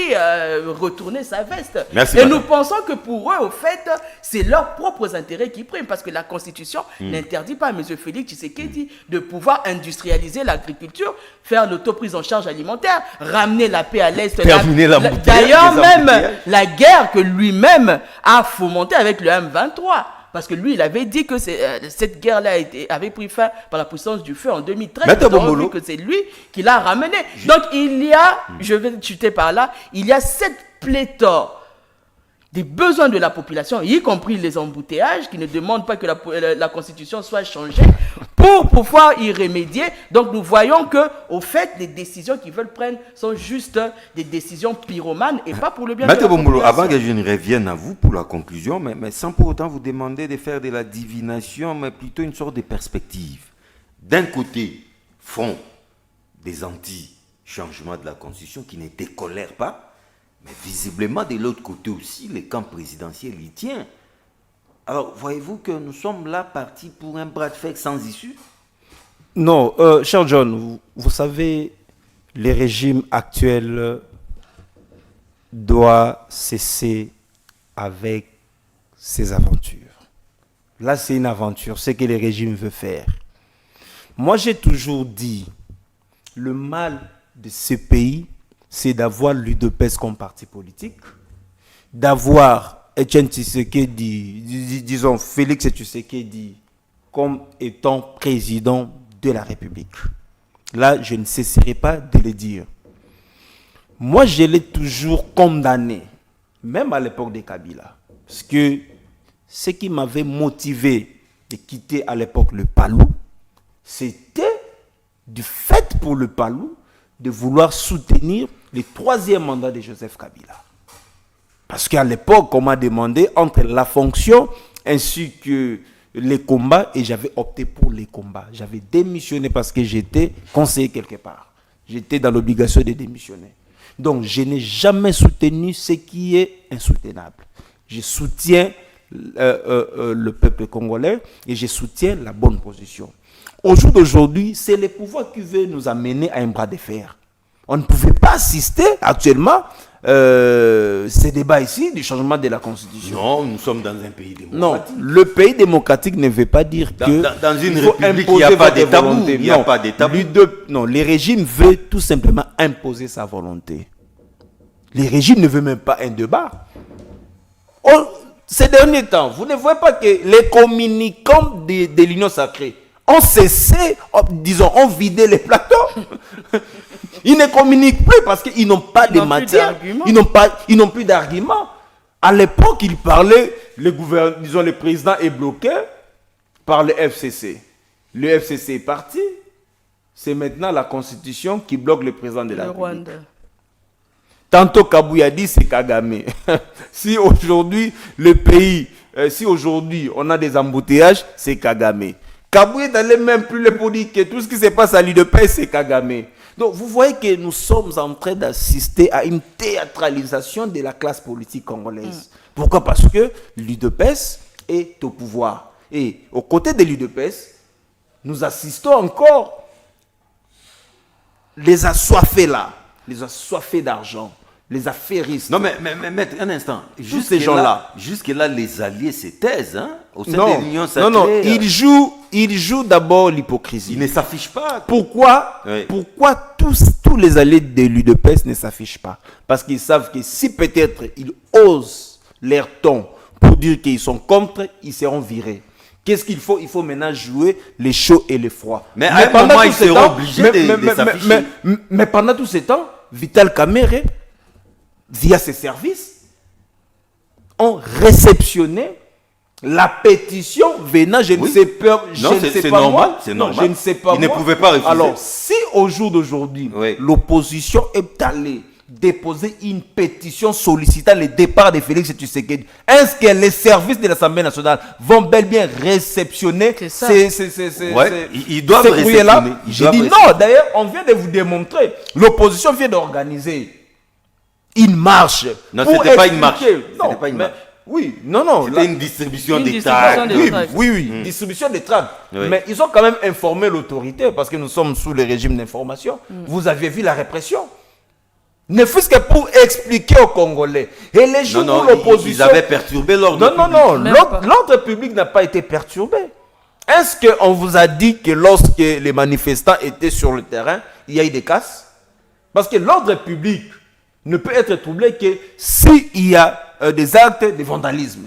retourner sa veste. Merci, et madame. nous pensons que pour eux, au fait, c'est leurs propres intérêts qui priment parce que la Constitution n'interdit pas à M. Félix Tshisekedi de pouvoir industrialiser l'agriculture, faire l'autoprise en charge alimentaire, ramener la paix à l'Est. D'ailleurs, même la guerre que lui-même a fomentée avec le M23. Parce que lui, il avait dit que cette guerre-là avait pris fin par la puissance du feu en 2013. Donc, que c'est lui qui l'a ramené. Donc, il y a, je vais chuter par là, il y a cette pléthore des besoins de la population, y compris les embouteillages, qui ne demandent pas que la Constitution soit changée pour pouvoir y remédier. Donc, nous voyons que, au fait, les décisions qu'ils veulent prendre sont juste des décisions pyromanes et pas pour le bien de la population. Avant que je ne revienne à vous pour la conclusion, mais sans pour autant vous demander de faire de la divination, mais plutôt une sorte de perspective. D'un côté, front des anti-changements de la Constitution qui ne décolèrent pas, mais visiblement, de l'autre côté aussi, le camp présidentiel y tient. Alors, voyez-vous que nous sommes là partis pour un bras de fer sans issue? Non, cher John, vous savez, les régimes actuels doivent cesser avec ces aventures. Là, c'est une aventure, c'est ce que les régimes veulent faire. Moi, j'ai toujours dit, le mal de ce pays, c'est d'avoir l'UDPS comme parti politique, d'avoir Etienne Tshisekedi, disons Félix Tshisekedi, comme étant président de la République. Là, je ne cesserai pas de le dire. Moi, je l'ai toujours condamné, même à l'époque de Kabila, parce que ce qui m'avait motivé de quitter à l'époque le PALU, c'était du fait pour le PALU de vouloir soutenir le troisième mandat de Joseph Kabila. Parce qu'à l'époque, on m'a demandé entre la fonction ainsi que les combats, et j'avais opté pour les combats. J'avais démissionné parce que j'étais conseiller quelque part. J'étais dans l'obligation de démissionner. Donc, je n'ai jamais soutenu ce qui est insoutenable. Je soutiens le peuple congolais et je soutiens la bonne position. Au jour d'aujourd'hui, c'est le pouvoir qui veut nous amener à un bras de fer. On ne pouvait pas assister actuellement ces débats ici du changement de la Constitution. Non, nous sommes dans un pays démocratique. Non, le pays démocratique ne veut pas dire que dans une république, il n'y a pas de tabou. Il n'y a pas de tabou. Non, les régimes veulent tout simplement imposer sa volonté. Les régimes ne veulent même pas un débat. Ces derniers temps, vous ne voyez pas que les communicants de l'Union sacrée ont cessé, disons, ont vidé les plateaux. Ils ne communiquent plus parce qu'ils n'ont pas de matière, ils n'ont plus d'arguments. À l'époque, il parlait, le président est bloqué par le FCC. Le FCC est parti. C'est maintenant la Constitution qui bloque le président de la République. Rwanda. Tantôt Kabouya dit c'est Kagame. Si aujourd'hui le pays, si aujourd'hui on a des embouteillages, c'est Kagame. Kabouya n'allait même plus le pour dire que tout ce qui se passe à l'UDPS, c'est Kagame. Donc vous voyez que nous sommes en train d'assister à une théâtralisation de la classe politique congolaise. Pourquoi? Parce que l'UDPS est au pouvoir. Et aux côtés de l'UDPS, nous assistons encore les assoiffés là, les assoiffés d'argent, les affairistes. Non, mais maître, un instant. Tous ces gens-là. Jusque-là, les alliés se taisent, hein, au sein Non, de l'Union sacrée. non, ils jouent d'abord l'hypocrisie. Ils ne s'affichent pas. Pourquoi, Oui. pourquoi tous les alliés de l'UDPS ne s'affichent pas? Parce qu'ils savent que si peut-être ils osent leur ton pour dire qu'ils sont contre, ils seront virés. Qu'est-ce qu'il faut? Il faut maintenant jouer les chauds et les froids. Mais à un moment, ils seront obligés de s'afficher. Mais pendant tout ce temps, Vital Kamerhe, via ses services, ont réceptionné la pétition venant, je ne sais pas, je Non, ne sais c'est pas normal, moi. c'est Non, normal. je ne sais pas Ils ne moi. pouvaient pas refuser. Alors, si au jour d'aujourd'hui, Oui. l'opposition est allée déposer une pétition sollicitant le départ de Félix Tshisekedi, est-ce que les services de l'Assemblée nationale vont bel bien réceptionner C'est ça. Ouais, ils doivent ces courriers-là? réceptionner. Ils J'ai doivent dit non, d'ailleurs, on vient de vous démontrer. L'opposition vient d'organiser une marche. Non, pour c'était pas une expliquer- marche. Non, C'était pas une mais- marche. Oui, non. C'était une distribution Une des distribution tags. des Oui, tracts. oui, distribution des tracts. Oui. Mais ils ont quand même informé l'autorité parce que nous sommes sous le régime d'information. Vous aviez vu la répression. Ne fût-ce que pour expliquer aux Congolais. Et les jours Non, où non, l'opposition... ils avaient perturbé l'ordre Non, public. Même pas. l'ordre public n'a pas été perturbé. Est-ce qu'on vous a dit que lorsque les manifestants étaient sur le terrain, il y a eu des casses? Parce que l'ordre public ne peut être troublé que s'il y a des actes de vandalisme.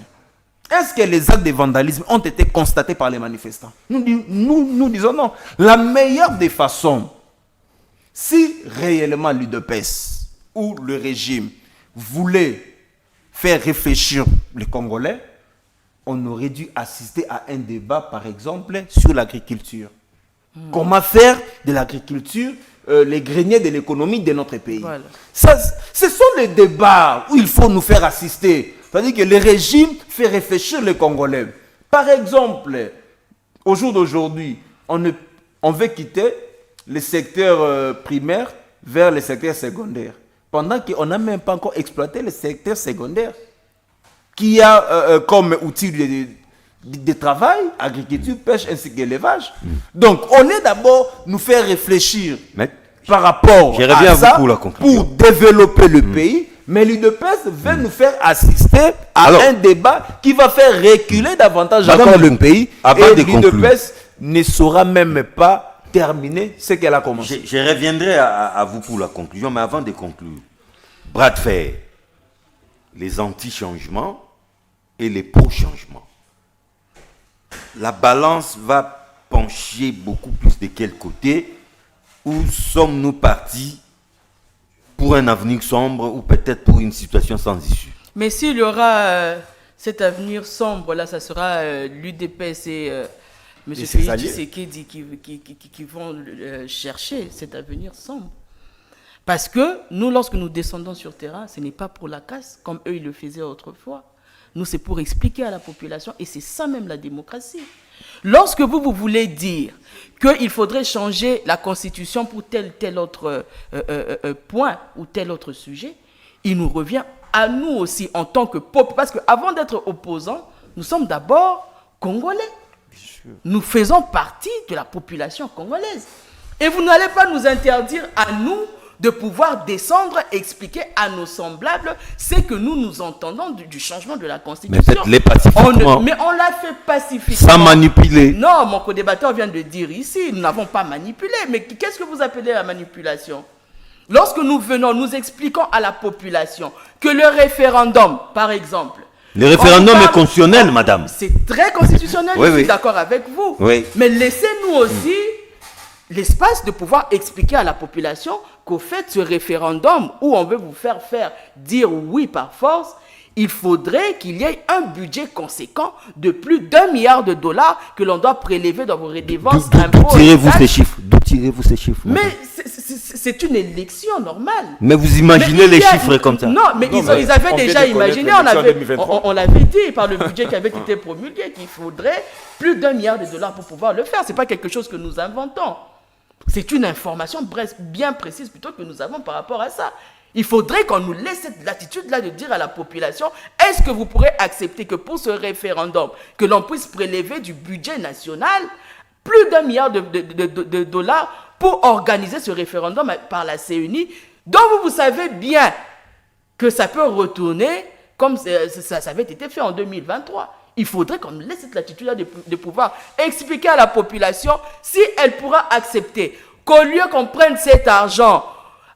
Est-ce que les actes de vandalisme ont été constatés par les manifestants? Nous disons non. La meilleure des façons, si réellement l'UDPS ou le régime voulait faire réfléchir les Congolais, on aurait dû assister à un débat, par exemple, sur l'agriculture. Comment faire de l'agriculture les greniers de l'économie de notre pays. Voilà. Ce sont les débats où il faut nous faire assister. C'est-à-dire que le régime fait réfléchir les Congolais. Par exemple, au jour d'aujourd'hui, on veut quitter le secteur primaire vers le secteur secondaire. Pendant qu'on n'a même pas encore exploité le secteur secondaire, qui a comme outil de travail, agriculture, pêche ainsi que l'élevage. Donc, on est d'abord nous faire réfléchir Mais par rapport je reviens à à vous ça pour la conclusion. pour développer le pays. Mais l'UDPS veut nous faire assister à Alors, un débat qui va faire reculer davantage Madame encore de- le pays. avant Et de conclure. l'UDPS ne saura même pas terminer ce qu'elle a commencé. je reviendrai à vous pour la conclusion, mais avant de conclure, bras de fer, les anti-changements et les pro-changements. La balance va pencher beaucoup plus de quel côté? Où sommes-nous partis pour un avenir sombre ou peut-être pour une situation sans issue? Mais s'il y aura cet avenir sombre, là, ça sera l'UDPS et M. ses Félix alliés. Tshisekedi qui vont chercher cet avenir sombre. Parce que nous, lorsque nous descendons sur terrain, ce n'est pas pour la casse, comme eux, ils le faisaient autrefois. Nous, c'est pour expliquer à la population, et c'est ça même la démocratie. Lorsque vous voulez dire qu'il faudrait changer la Constitution pour tel autre point ou tel autre sujet, il nous revient à nous aussi en tant que peuple. Parce qu'avant d'être opposants, nous sommes d'abord Congolais. Nous faisons partie de la population congolaise. Et vous n'allez pas nous interdire à nous de pouvoir descendre, expliquer à nos semblables ce que nous entendons du changement de la Constitution. Mais faites-les pacifiquement. Mais on l'a fait pacifiquement. Sans manipuler. Non, mon co-débatteur vient de dire ici, nous n'avons pas manipulé. Mais qu'est-ce que vous appelez la manipulation? Lorsque nous venons, nous expliquons à la population que le référendum, par exemple... Le référendum est constitutionnel, madame. C'est très constitutionnel, Oui, je suis oui. d'accord avec vous. Oui. Mais laissez-nous aussi l'espace de pouvoir expliquer à la population qu'au fait, ce référendum où on veut vous faire dire oui par force, il faudrait qu'il y ait un budget conséquent de plus d'1 milliard de dollars que l'on doit prélever dans vos redevances, impôts. D'où tirez-vous ces chiffres? D'où tirez-vous ces chiffres? Mais c'est une élection normale. Mais vous imaginez les chiffres comme ça? Non, mais ils avaient déjà imaginé, on l'avait dit par le budget qui avait été promulgué, qu'il faudrait plus d'1 milliard de dollars pour pouvoir le faire. Ce n'est pas quelque chose que nous inventons. C'est une information bien précise plutôt que nous avons par rapport à ça. Il faudrait qu'on nous laisse cette latitude-là de dire à la population, est-ce que vous pourrez accepter que pour ce référendum, que l'on puisse prélever du budget national plus d'1 milliard de dollars pour organiser ce référendum par la CENI, dont vous savez bien que ça peut retourner comme ça avait été fait en 2023. Il faudrait qu'on nous laisse cette latitude-là de pouvoir expliquer à la population si elle pourra accepter qu'au lieu qu'on prenne cet argent,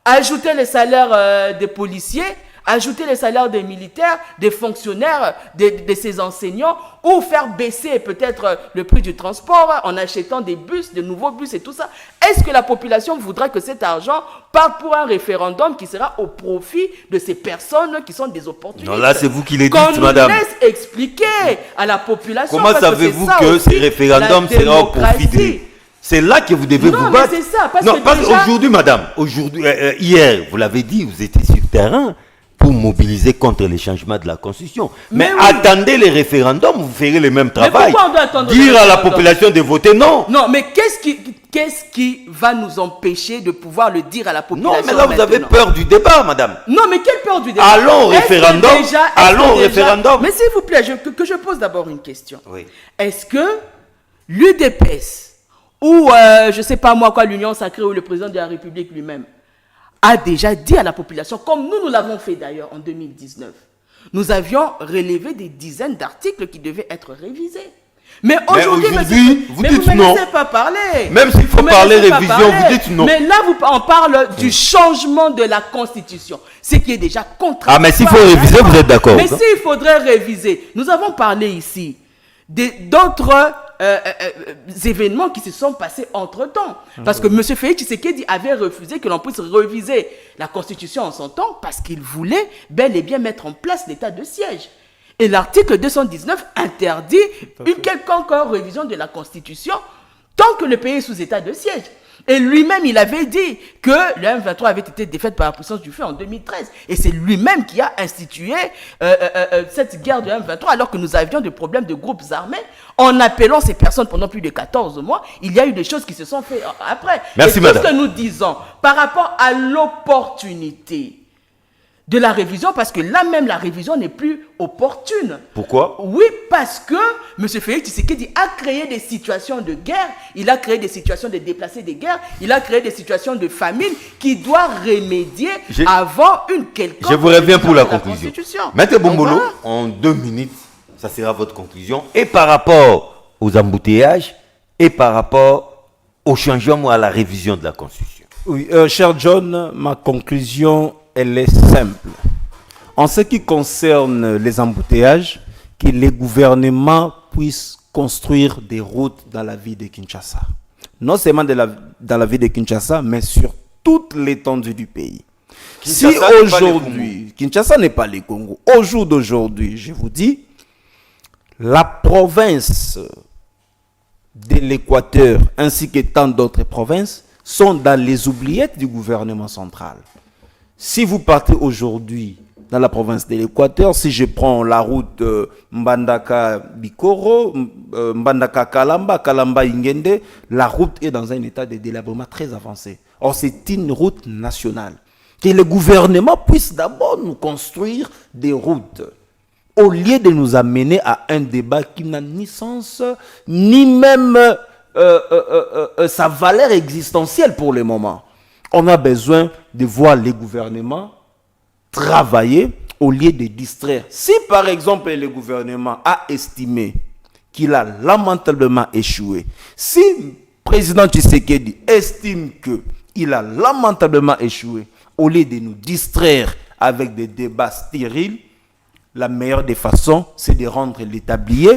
ajouter les salaires des policiers, ajouter les salaires des militaires, des fonctionnaires, de ces enseignants, ou faire baisser peut-être le prix du transport en achetant des bus, de nouveaux bus et tout ça. Est-ce que la population voudra que cet argent parte pour un référendum qui sera au profit de ces personnes qui sont des opportunistes? Non, là, c'est vous qui le dites, madame. Qu'on nous laisse expliquer à la population. Comment savez-vous que ces référendums seront au profit des... C'est là que vous devez vous battre. C'est ça, parce non, que pas déjà... aujourd'hui, madame. Aujourd'hui, hier, vous l'avez dit, vous étiez sur le terrain pour mobiliser contre les changements de la Constitution. Mais oui. Attendez les référendums, vous ferez le même travail. Pourquoi on doit attendre dire à la population de voter non. Non, mais qu'est-ce qui va nous empêcher de pouvoir le dire à la population? Non, mais là, vous avez peur du débat, madame. Non, mais quelle peur du débat? Allons au référendum. Allons au référendum. Mais s'il vous plaît, que je pose d'abord une question. Oui. Est-ce que l'UDPS ou, je ne sais pas moi quoi, l'Union sacrée ou le président de la République lui-même a déjà dit à la population, comme nous l'avons fait d'ailleurs en 2019, nous avions relevé des dizaines d'articles qui devaient être révisés. Mais aujourd'hui, vous dites ne non. me laissez pas parler. Même s'il faut parler révision, vous dites non. Mais là, on parle du changement de la Constitution, ce qui est déjà contradictoire. Ah, mais s'il faut réviser, vous êtes d'accord? Mais s'il faudrait réviser, nous avons parlé ici d'autres événements qui se sont passés entre-temps. Parce que M. Félix Tshisekedi avait refusé que l'on puisse réviser la Constitution en son temps parce qu'il voulait bel et bien mettre en place l'état de siège. Et l'article 219 interdit une quelconque révision de la Constitution tant que le pays est sous état de siège. Et lui-même, il avait dit que le M23 avait été défaite par la puissance du feu en 2013. Et c'est lui-même qui a institué cette guerre de M23 alors que nous avions des problèmes de groupes armés. En appelant ces personnes pendant plus de 14 mois, il y a eu des choses qui se sont faites après. Merci, madame. Et tout ce que nous disons par rapport à l'opportunité de la révision, parce que là même la révision n'est plus opportune. Pourquoi? Oui, parce que M. Félix Tshisekedi a créé des situations de guerre, il a créé des situations de déplacés de guerre, il a créé des situations de famine qui doivent remédier avant une quelconque... Je vous reviens pour la conclusion. Maître Bombolo, en 2 minutes, ça sera votre conclusion. Et par rapport aux embouteillages, et par rapport au changement ou à la révision de la Constitution. Oui, cher John, ma conclusion... elle est simple. En ce qui concerne les embouteillages, que les gouvernements puissent construire des routes dans la ville de Kinshasa. Non seulement dans la ville de Kinshasa, mais sur toute l'étendue du pays. Si aujourd'hui, Kinshasa n'est pas le Congo, au jour d'aujourd'hui, je vous dis, la province de l'Équateur ainsi que tant d'autres provinces sont dans les oubliettes du gouvernement central. Si vous partez aujourd'hui dans la province de l'Équateur, si je prends la route Mbandaka-Bikoro, Mbandaka-Kalamba, Kalamba-Ingende, la route est dans un état de délabrement très avancé. Or, c'est une route nationale. Que le gouvernement puisse d'abord nous construire des routes, au lieu de nous amener à un débat qui n'a ni sens, ni même sa valeur existentielle pour le moment. On a besoin de voir les gouvernements travailler au lieu de distraire. Si par exemple le gouvernement a estimé qu'il a lamentablement échoué, si le président Tshisekedi estime qu'il a lamentablement échoué, au lieu de nous distraire avec des débats stériles, la meilleure des façons, c'est de rendre l'établier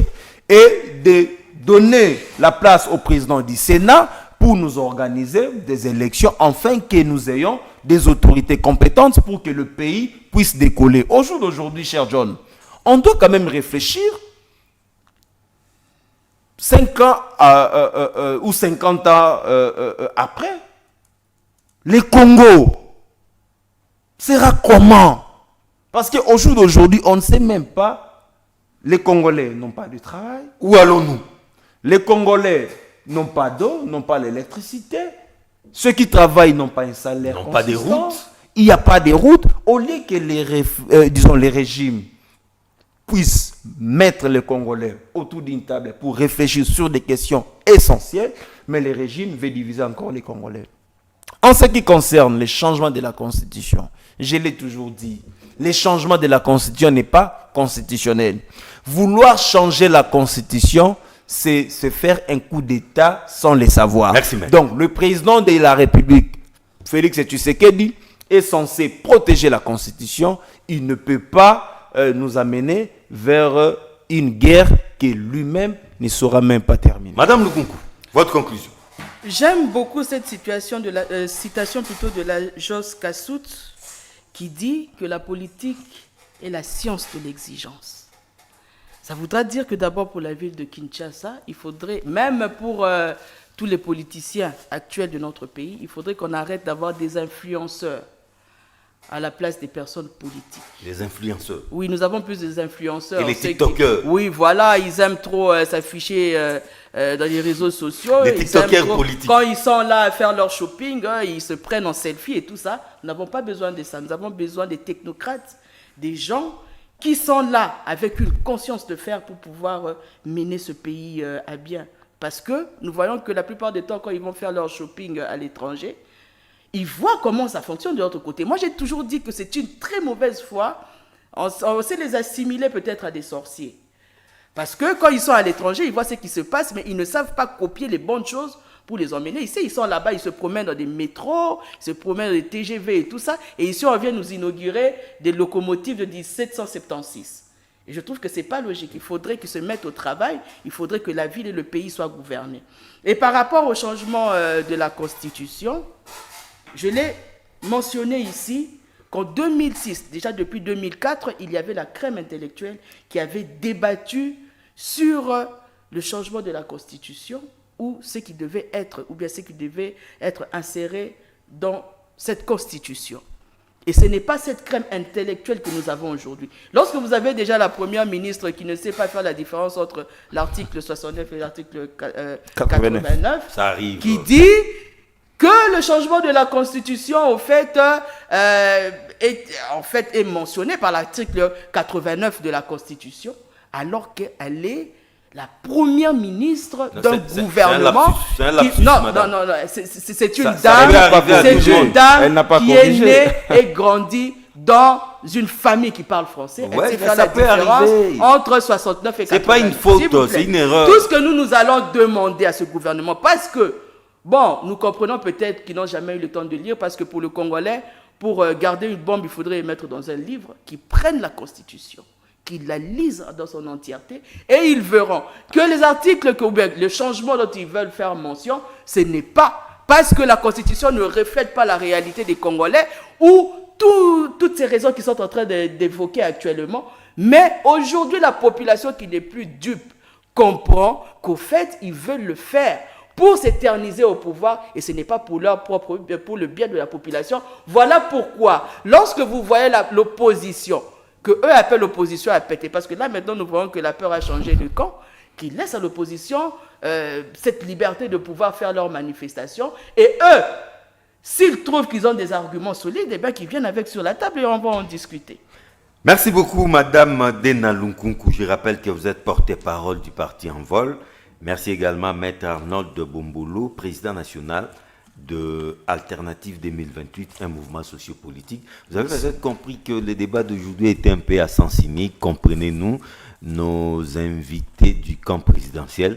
et de donner la place au président du Sénat pour nous organiser des élections, afin que nous ayons des autorités compétentes pour que le pays puisse décoller. Au jour d'aujourd'hui, cher John, On doit quand même réfléchir 5 ans ou 50 ans après. Les Congo sera comment? Parce qu'au jour d'aujourd'hui, on ne sait même pas. Les Congolais n'ont pas de travail. Où allons-nous? Les Congolais n'ont pas d'eau, n'ont pas l'électricité. Ceux qui travaillent n'ont pas un salaire consistant. Pas des routes. Il n'y a pas de routes. Au lieu que les régimes puissent mettre les Congolais autour d'une table pour réfléchir sur des questions essentielles, mais les régimes veulent diviser encore les Congolais. En ce qui concerne les changements de la Constitution, je l'ai toujours dit, les changements de la Constitution n'est pas constitutionnel. Vouloir changer la Constitution, c'est se faire un coup d'État sans le savoir. Merci, maître. Donc, le président de la République, Félix Tshisekedi, est censé protéger la Constitution. Il ne peut pas nous amener vers une guerre que lui-même ne saura même pas terminer. Madame Lukunku, votre conclusion. J'aime beaucoup cette situation de la citation plutôt de la Jos Kassout qui dit que la politique est la science de l'exigence. Ça voudra dire que d'abord pour la ville de Kinshasa, il faudrait, même pour tous les politiciens actuels de notre pays, il faudrait qu'on arrête d'avoir des influenceurs à la place des personnes politiques. Les influenceurs. Oui, nous avons plus des influenceurs. Et les TikTokers. Oui, voilà, ils aiment trop s'afficher dans les réseaux sociaux. Les TikTokers politiques. Quand ils sont là à faire leur shopping, ils se prennent en selfie et tout ça. Nous n'avons pas besoin de ça. Nous avons besoin des technocrates, des gens qui sont là avec une conscience de faire pour pouvoir mener ce pays à bien. Parce que nous voyons que la plupart du temps, quand ils vont faire leur shopping à l'étranger, ils voient comment ça fonctionne de l'autre côté. Moi, j'ai toujours dit que c'est une très mauvaise foi. On sait les assimiler peut-être à des sorciers. Parce que quand ils sont à l'étranger, ils voient ce qui se passe, mais ils ne savent pas copier les bonnes choses pour les emmener. Ici, ils sont là-bas, ils se promènent dans des métros, ils se promènent dans des TGV et tout ça. Et ici, on vient nous inaugurer des locomotives de 1776. Et je trouve que ce n'est pas logique. Il faudrait qu'ils se mettent au travail. Il faudrait que la ville et le pays soient gouvernés. Et par rapport au changement de la Constitution, je l'ai mentionné ici qu'en 2006, déjà depuis 2004, il y avait la crème intellectuelle qui avait débattu sur le changement de la Constitution ou ce qui devait être, ou bien ce qui devait être inséré dans cette Constitution. Et ce n'est pas cette crème intellectuelle que nous avons aujourd'hui. Lorsque vous avez déjà la première ministre qui ne sait pas faire la différence entre l'article 69 et l'article 89, ça arrive. Qui dit que le changement de la Constitution, au fait, est mentionné par l'article 89 de la Constitution, alors qu'elle est la première ministre d'un gouvernement. C'est un lapsus, madame. Non, c'est une dame qui est née et grandie dans une famille qui parle français. Ouais, elle sait faire la différence entre 69 et 89. C'est pas une faute, c'est une erreur. Tout ce que nous allons demander à ce gouvernement, parce que, bon, nous comprenons peut-être qu'ils n'ont jamais eu le temps de lire, parce que pour le Congolais, pour garder une bombe, il faudrait les mettre dans un livre, qui prennent la Constitution, qu'ils la lisent dans son entièreté, et ils verront que les articles, le changement dont ils veulent faire mention, ce n'est pas parce que la Constitution ne reflète pas la réalité des Congolais, ou toutes ces raisons qu'ils sont en train d'évoquer actuellement, mais aujourd'hui, la population qui n'est plus dupe comprend qu'au fait, ils veulent le faire pour s'éterniser au pouvoir, et ce n'est pas pour leur propre, pour le bien de la population. Voilà pourquoi, lorsque vous voyez l'opposition, que eux appellent l'opposition à péter, parce que là maintenant nous voyons que la peur a changé de camp, qui laissent à l'opposition cette liberté de pouvoir faire leurs manifestations, et eux, s'ils trouvent qu'ils ont des arguments solides, eh bien qu'ils viennent avec sur la table et on va en discuter. Merci beaucoup, Madame Dena Lunkunku. Je rappelle que vous êtes porte-parole du parti En Vol. Merci également Maître Arnold de Bomboulou, président national de Alternative 2028, un mouvement sociopolitique. Vous avez peut-être compris que le débat d'aujourd'hui était un peu à sens unique. Comprenez-nous, nos invités du camp présidentiel